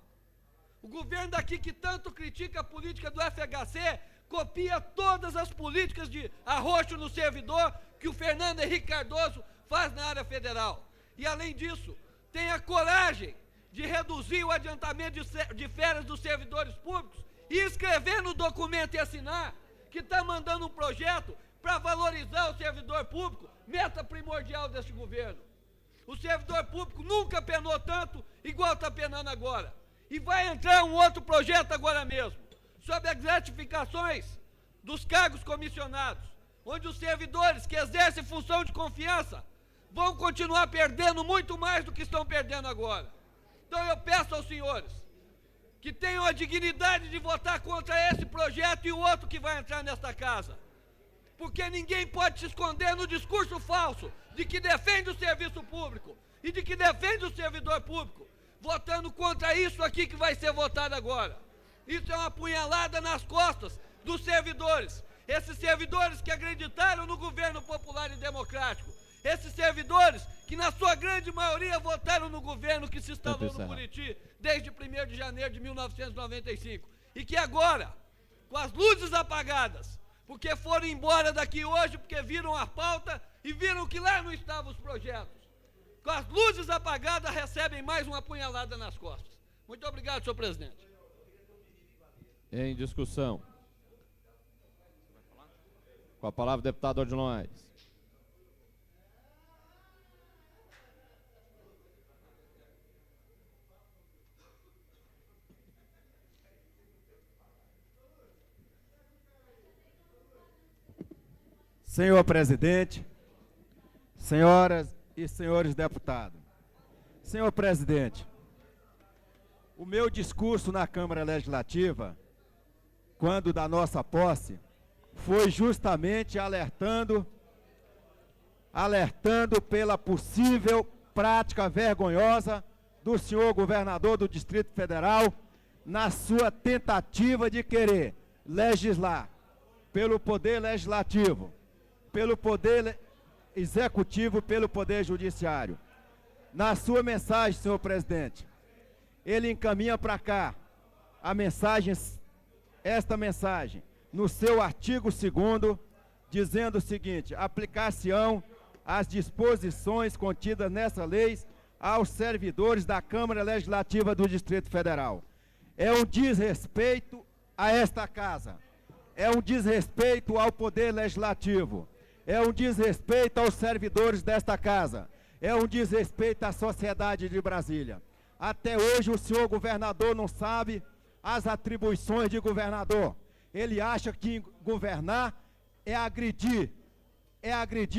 O governo daqui, que tanto critica a política do FHC, copia todas as políticas de arroxo no servidor que o Fernando Henrique Cardoso faz na área federal. E, além disso, tem a coragem de reduzir o adiantamento de férias dos servidores públicos e escrever no documento e assinar que está mandando um projeto para valorizar o servidor público, meta primordial deste governo. O servidor público nunca penou tanto igual está penando agora. E vai entrar um outro projeto agora mesmo, sobre as gratificações dos cargos comissionados, onde os servidores que exercem função de confiança vão continuar perdendo muito mais do que estão perdendo agora. Então eu peço aos senhores que tenham a dignidade de votar contra esse projeto e o outro que vai entrar nesta casa. Porque ninguém pode se esconder no discurso falso de que defende o serviço público e de que defende o servidor público, votando contra isso aqui que vai ser votado agora. Isso é uma punhalada nas costas dos servidores. Esses servidores que acreditaram no governo popular e democrático. Esses servidores que, na sua grande maioria, votaram no governo que se instalou no Buriti desde 1º de janeiro de 1995. E que agora, com as luzes apagadas, porque foram embora daqui hoje, porque viram a pauta e viram que lá não estavam os projetos, com as luzes apagadas, recebem mais uma punhalada nas costas. Muito obrigado, senhor presidente. Em discussão. Com a palavra, o deputado Odilon Aires. Senhor presidente, senhoras e senhores deputados. Senhor presidente, o meu discurso na Câmara Legislativa, quando da nossa posse, foi justamente alertando pela possível prática vergonhosa do senhor governador do Distrito Federal na sua tentativa de querer legislar pelo Poder Legislativo, pelo Poder Executivo, pelo Poder Judiciário. Na sua mensagem, senhor presidente, ele encaminha para cá esta mensagem, no seu artigo 2º, dizendo o seguinte: aplicar-se-ão as disposições contidas nessa lei aos servidores da Câmara Legislativa do Distrito Federal. É um desrespeito a esta casa, é um desrespeito ao Poder Legislativo, É um desrespeito aos servidores desta casa. É um desrespeito à sociedade de Brasília. Até hoje o senhor governador não sabe as atribuições de governador. Ele acha que governar é agredir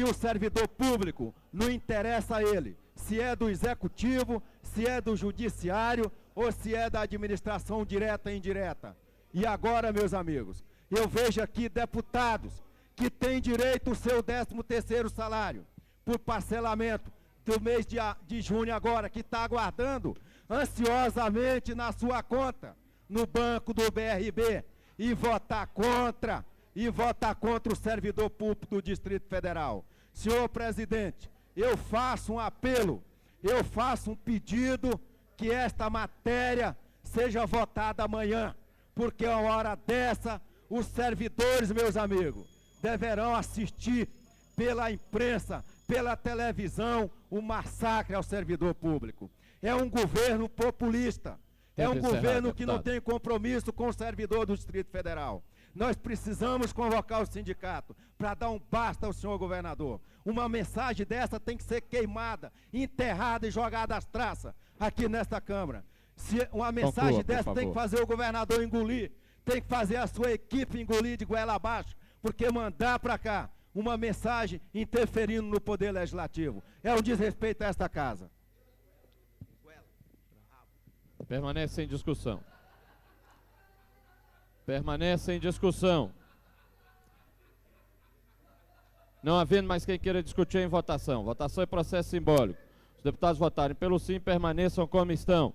o servidor público. Não interessa a ele se é do executivo, se é do judiciário ou se é da administração direta e indireta. E agora, meus amigos, eu vejo aqui deputados que têm direito ao seu 13º salário por parcelamento do mês de junho agora, que está aguardando ansiosamente na sua conta, no banco do BRB, e votar contra o servidor público do Distrito Federal. Senhor presidente, eu faço um apelo, eu faço um pedido que esta matéria seja votada amanhã, porque a hora dessa, os servidores, meus amigos, deverão assistir pela imprensa, pela televisão, o massacre ao servidor público. É um governo populista, é um governo que não tem compromisso com o servidor do Distrito Federal. Nós precisamos convocar o sindicato para dar um basta ao senhor governador. Uma mensagem dessa tem que ser queimada, enterrada e jogada às traças aqui nesta Câmara. Se uma mensagem dessa tem que fazer o governador engolir, tem que fazer a sua equipe engolir de goela abaixo, porque mandar para cá uma mensagem interferindo no poder legislativo é um desrespeito a esta casa. Permanece em discussão. Permanece em discussão. Não havendo mais quem queira discutir em votação. Votação é processo simbólico. Os deputados votarem pelo sim, permaneçam como estão.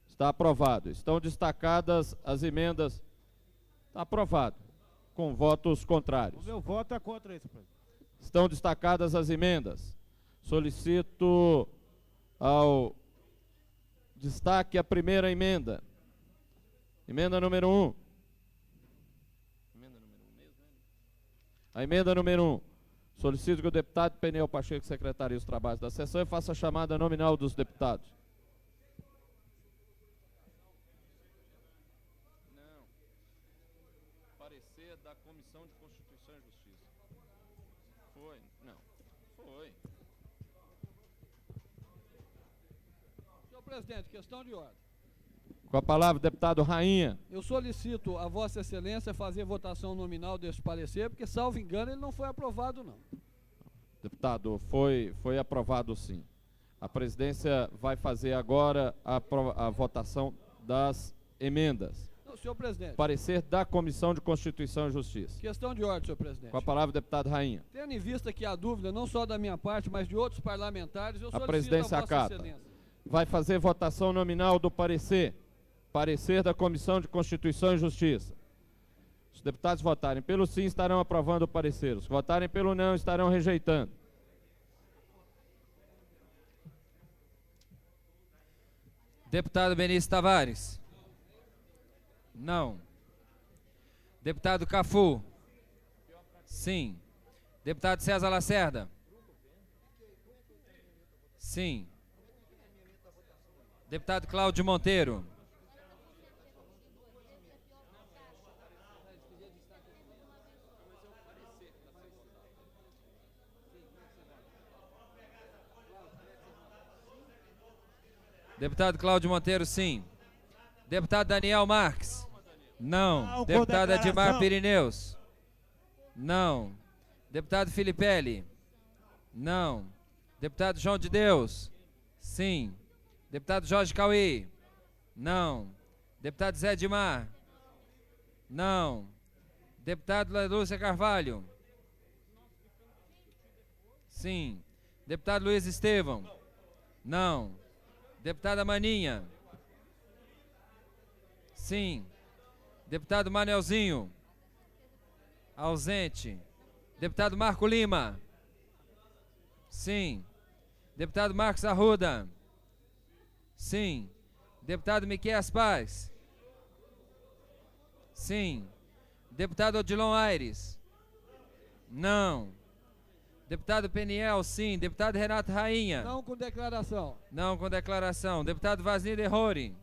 Está aprovado. Estão destacadas as emendas. Está aprovado. Com votos contrários. O meu voto é contra isso, presidente. Estão destacadas as emendas. Solicito ao destaque a primeira emenda. Emenda número 1. A emenda número 1. Solicito que o deputado Peniel Pacheco secretarie os trabalhos da sessão e faça a chamada nominal dos deputados. Não. Parecer da Comissão de Constituição e Justiça. Foi? Não. Foi. Senhor presidente, questão de ordem. Com a palavra, deputado Rainha. Eu solicito a Vossa Excelência fazer votação nominal deste parecer, porque, salvo engano, ele não foi aprovado, não. Deputado, foi aprovado sim. A presidência vai fazer agora a votação das emendas. Não, senhor presidente. Parecer da Comissão de Constituição e Justiça. Questão de ordem, senhor presidente. Com a palavra, deputado Rainha. Tendo em vista que há dúvida, não só da minha parte, mas de outros parlamentares, eu A solicito presidência a Vossa acata. Excelência. Vai fazer votação nominal do parecer. Parecer da Comissão de Constituição e Justiça. Os deputados votarem pelo sim estarão aprovando o parecer. Os que votarem pelo não estarão rejeitando. Deputado Benício Tavares. Não. Deputado Cafu. Sim. Deputado César Lacerda. Sim. Deputado Cláudio Monteiro. Deputado Cláudio Monteiro, sim. Deputado Daniel Marques. Não. Deputado Admar Pirineus. Não. Deputado Filipelli. Não. Deputado João de Deus. Sim. Deputado Jorge Cauí. Não. Deputado Zé Edmar. Não. Deputado Lúcia Carvalho. Sim. Deputado Luiz Estevão. Não. Deputada Maninha. Sim. Deputado Manelzinho. Ausente. Deputado Marco Lima. Sim. Deputado Marcos Arruda. Sim. Deputado Miqueias Paz. Sim. Deputado Odilon Aires. Não. Deputado Peniel, sim. Deputado Renato Rainha. Não com declaração. Não com declaração. Deputado Vasni Derrori.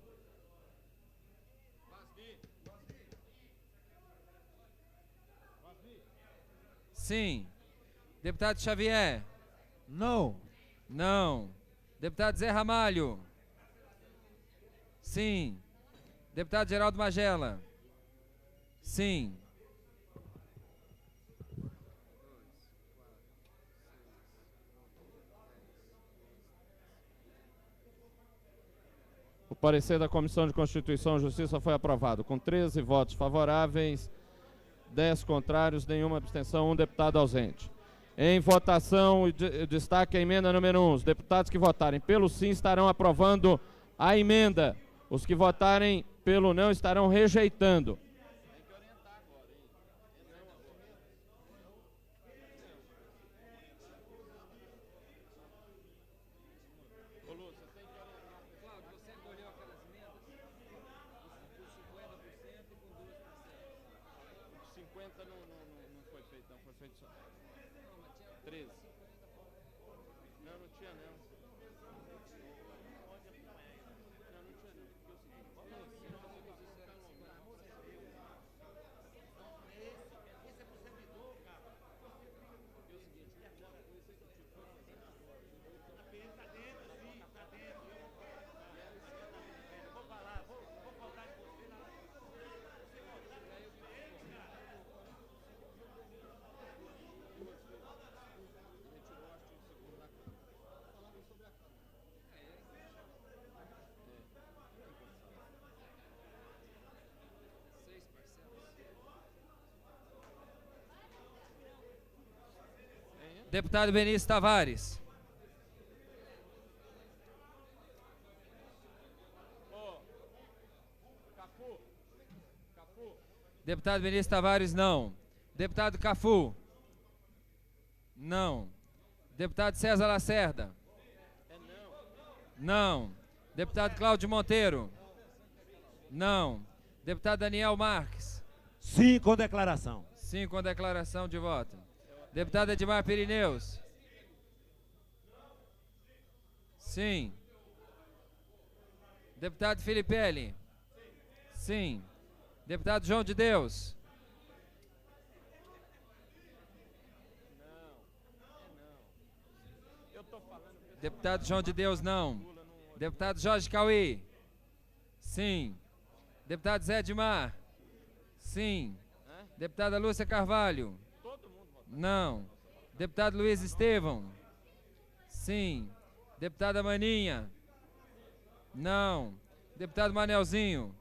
Sim. Deputado Xavier. Não. Não. Deputado Zé Ramalho. Sim. Deputado Geraldo Magela. Sim. O parecer da Comissão de Constituição e Justiça foi aprovado, com 13 votos favoráveis, 10 contrários, nenhuma abstenção, um deputado ausente. Em votação, destaque a emenda número 1. Os deputados que votarem pelo sim estarão aprovando a emenda. Os que votarem pelo não estarão rejeitando. Deputado Benício Tavares. Deputado Benício Tavares, não. Deputado Cafu. Não. Deputado César Lacerda. Não. Deputado Cláudio Monteiro. Não. Deputado Daniel Marques. Sim, com declaração. Sim, com declaração de voto. Deputado Edmar Pirineus. Sim. Deputado Filipelli. Sim. Deputado João de Deus. Deputado João de Deus, não. Deputado Jorge Cauí. Sim. Deputado Zé Edmar. Sim. Deputada Lúcia Carvalho. Não. Deputado Luiz Estevão. Sim. Deputada Maninha. Não. Deputado Manelzinho.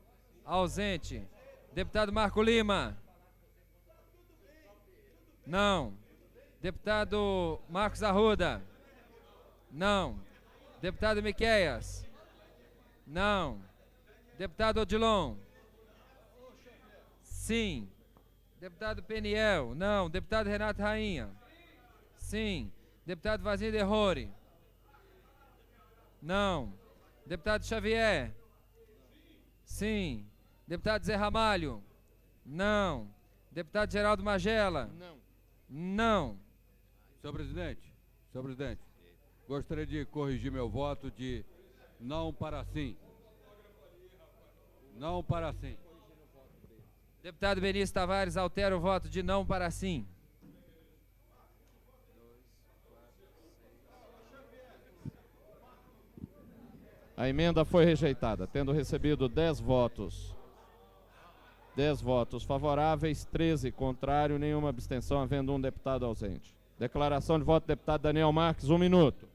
Ausente. Deputado Marco Lima. Não. Deputado Marcos Arruda. Não. Deputado Miqueias. Não. Deputado Odilon. Sim. Deputado Peniel. Não. Deputado Renato Rainha. Sim. Deputado Vazim de Rori. Não. Deputado Xavier. Sim. Deputado Zé Ramalho. Não. Deputado Geraldo Magela. Não. Não. Senhor presidente, gostaria de corrigir meu voto de não para sim. Não para sim. Deputado Benício Tavares altera o voto de não para sim. A emenda foi rejeitada, tendo recebido 10 votos. 10 votos favoráveis, 13 contrário, nenhuma abstenção, havendo um deputado ausente. Declaração de voto do deputado Daniel Marques, 1 minuto.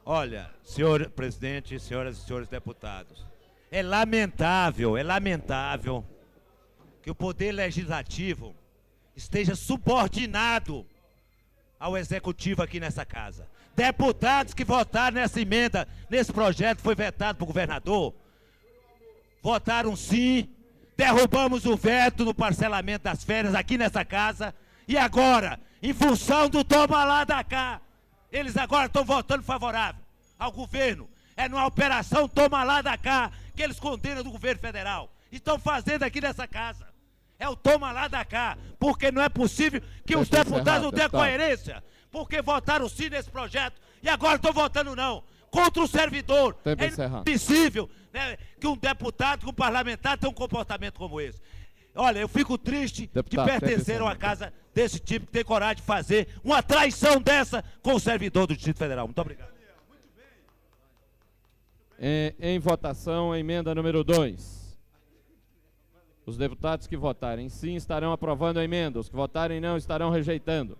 Olha, senhor presidente, senhoras e senhores deputados, é lamentável que o Poder Legislativo esteja subordinado ao Executivo aqui nessa casa. Deputados que votaram nessa emenda, nesse projeto, foi vetado pelo governador, votaram sim, derrubamos o veto no parcelamento das férias aqui nessa casa, e agora, em função do toma lá da cá, eles agora estão votando favorável ao governo. É numa operação toma lá da cá que eles condenam do governo federal. Estão fazendo aqui nessa casa. É o toma lá da cá, porque não é possível que os deputados não tenham coerência, porque votaram sim nesse projeto e agora estão votando não. contra o servidor. Tempo É encerrado. inadmissível, né, que um deputado, que um parlamentar tenha um comportamento como esse. Olha, eu fico triste Deputado, de pertencer a uma casa desse tipo, que tem coragem de fazer uma traição dessa com o servidor do Distrito Federal. Muito obrigado. Em votação, a emenda número 2. Os deputados que votarem sim estarão aprovando a emenda. Os que votarem não estarão rejeitando.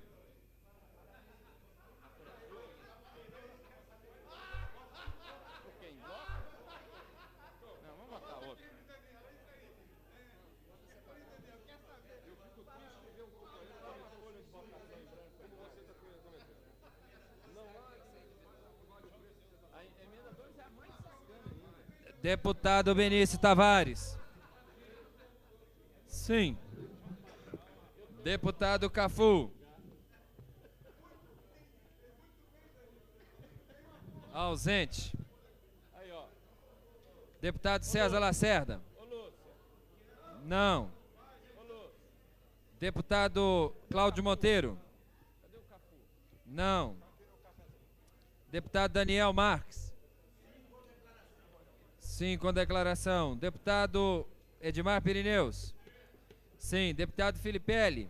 Deputado Benício Tavares. Sim. Deputado Cafu. Ausente. Deputado César Lacerda. Não. Deputado Cláudio Monteiro. Não. Deputado Daniel Marques. Sim, com declaração. Deputado Edmar Pirineus. Sim. Deputado Filipelli.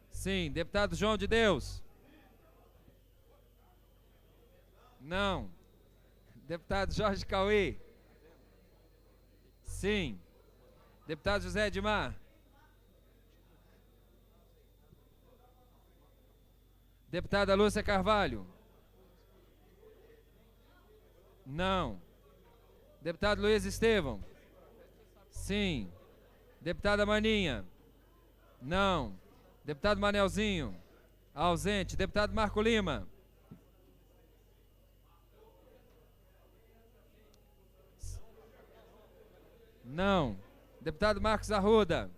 Sim. Deputado João de Deus. Não. Deputado Jorge Cauê. Sim. Deputado José Edmar. Deputada Lúcia Carvalho. Não. Deputado Luiz Estevão. Sim. Deputada Maninha. Não. Deputado Manelzinho. Ausente. Deputado Marco Lima. Não. Deputado Marcos Arruda.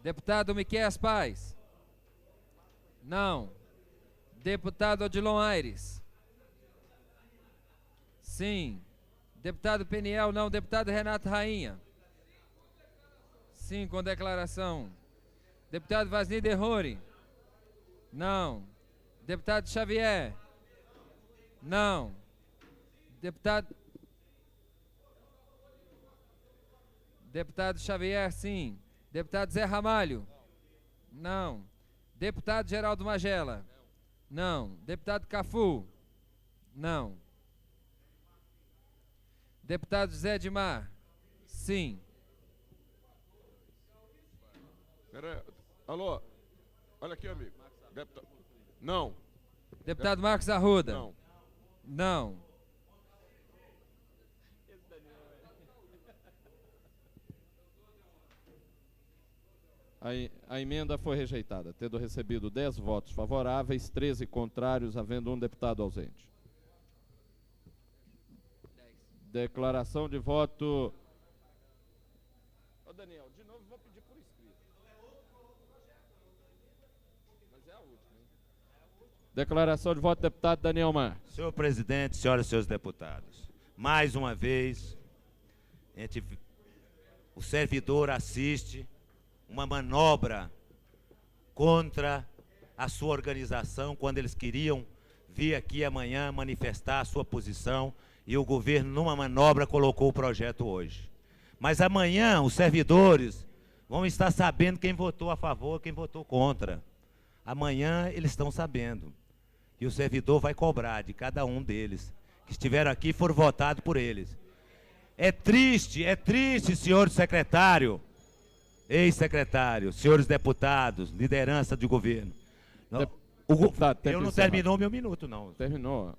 Deputado Miqueias Paz. Não. Deputado Odilon Aires. Sim. Deputado Peniel, não. Deputado Renato Rainha. Sim, com declaração. Deputado Vasni Derrori. Não. Deputado Xavier. Não. Deputado Xavier, sim. Deputado Zé Ramalho. Não. Deputado Geraldo Magela. Não. Deputado Cafu. Não. Deputado José Edmar. Sim. Pera, alô? Olha aqui, amigo. Não. Deputado Marcos Arruda. Não. Não. A emenda foi rejeitada, tendo recebido 10 votos favoráveis, 13 contrários, havendo um deputado ausente. Declaração de voto. Ô Daniel, de novo vou pedir por escrito. Mas é a última, hein? Declaração de voto, deputado Daniel Mar. Senhor presidente, senhoras e senhores deputados, mais uma vez, o servidor assiste uma manobra contra a sua organização, quando eles queriam vir aqui amanhã manifestar a sua posição, e o governo, numa manobra, colocou o projeto hoje. Mas amanhã os servidores vão estar sabendo quem votou a favor, quem votou contra. Amanhã eles estão sabendo. E o servidor vai cobrar de cada um deles, que estiveram aqui e foram votados por eles. É triste, senhor secretário, ex-secretário, senhores deputados, liderança de governo. Eu não terminou meu minuto, não. Terminou.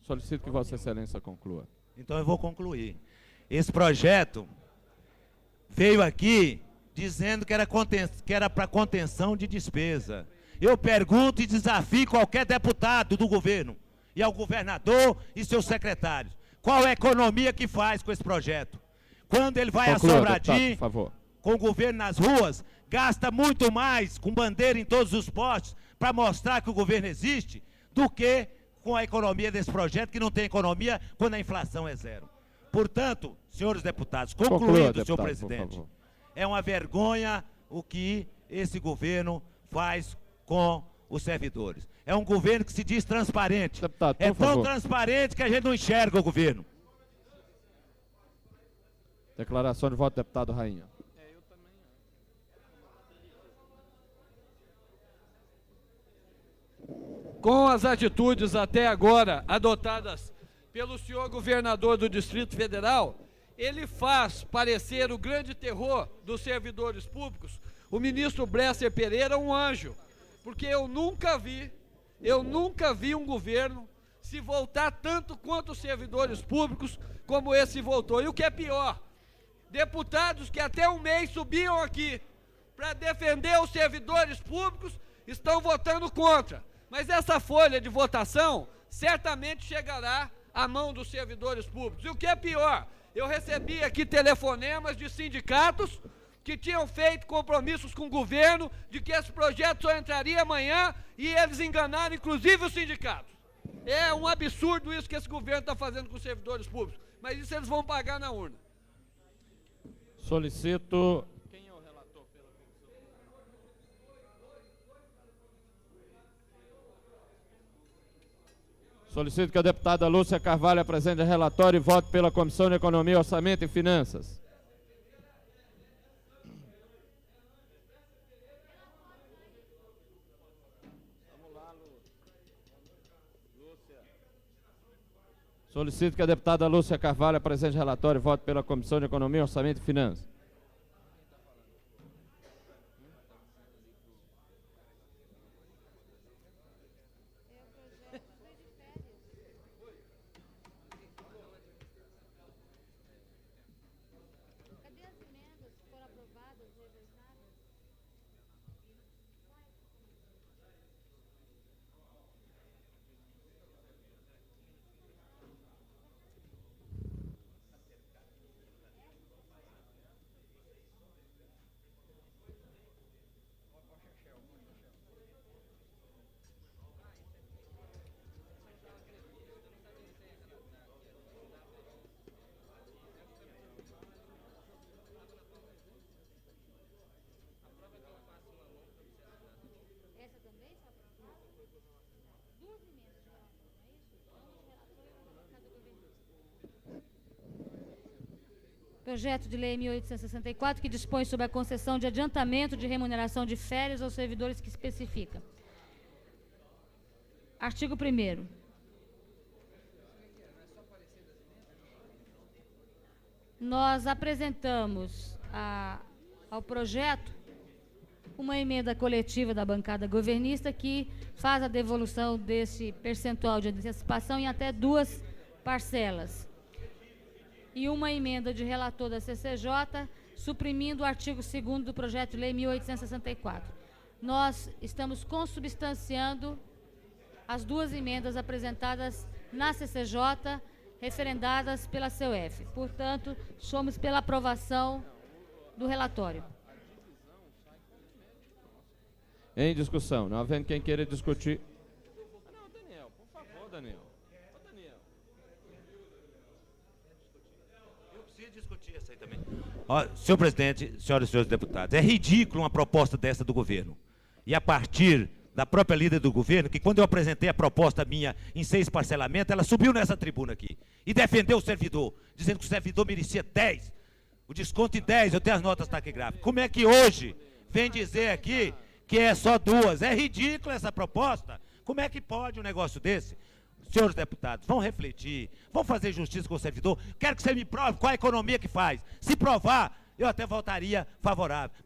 Solicito que Vossa Excelência conclua. Então eu vou concluir. Esse projeto veio aqui dizendo que era para contenção de despesa. Eu pergunto e desafio qualquer deputado do governo, e ao governador e seus secretários, qual é a economia que faz com esse projeto? Quando ele vai Conclua, a Sobradinho, deputado, por favor, com o governo nas ruas, gasta muito mais com bandeira em todos os postos para mostrar que o governo existe, do que com a economia desse projeto, que não tem economia quando a inflação é zero. Portanto, senhores deputados, concluindo, conclua, deputado, senhor presidente, é uma vergonha o que esse governo faz com os servidores. É um governo que se diz transparente. Deputado, é por tão favor. transparente que a gente não enxerga o governo. Declaração de voto, deputado Rainha. Com as atitudes até agora adotadas pelo senhor governador do Distrito Federal, ele faz parecer o grande terror dos servidores públicos, o ministro Bresser Pereira, um anjo. Porque eu nunca vi um governo se voltar tanto contra os servidores públicos como esse voltou. E o que é pior, deputados que até um mês subiam aqui para defender os servidores públicos estão votando contra. Mas essa folha de votação certamente chegará à mão dos servidores públicos. E o que é pior, eu recebi aqui telefonemas de sindicatos que tinham feito compromissos com o governo de que esse projeto só entraria amanhã e eles enganaram inclusive os sindicatos. É um absurdo isso que esse governo está fazendo com os servidores públicos, mas isso eles vão pagar na urna. Solicito... Quem é o relator pela Solicito que a deputada Lúcia Carvalho apresente relatório e vote pela Comissão de Economia, Orçamento e Finanças. Solicito que a deputada Lúcia Carvalho apresente relatório e vote pela Comissão de Economia, Orçamento e Finanças. Projeto de Lei 1864, que dispõe sobre a concessão de adiantamento de remuneração de férias aos servidores que especifica. Artigo 1º. Nós apresentamos ao projeto uma emenda coletiva da bancada governista que faz a devolução desse percentual de antecipação em até 2 parcelas. E uma emenda de relator da CCJ, suprimindo o artigo 2º do projeto de lei 1864. Nós estamos consubstanciando as 2 emendas apresentadas na CCJ, referendadas pela CUF. Portanto, somos pela aprovação do relatório. Em discussão. Não havendo quem queira discutir. Não, Daniel, por favor, Daniel. Discutir isso aí também. Ó, senhor presidente, senhoras e senhores deputados, é ridículo uma proposta dessa do governo. E a partir da própria líder do governo, que quando eu apresentei a proposta minha em 6 parcelamentos, ela subiu nessa tribuna aqui e defendeu o servidor, dizendo que o servidor merecia 10, o desconto em 10, eu tenho as notas taquigráficas. Como é que hoje vem dizer aqui que é só 2? É ridícula essa proposta. Como é que pode um negócio desse? Senhores deputados, vão refletir, vão fazer justiça com o servidor. Quero que você me prove qual a economia que faz. Se provar, eu até votaria favorável.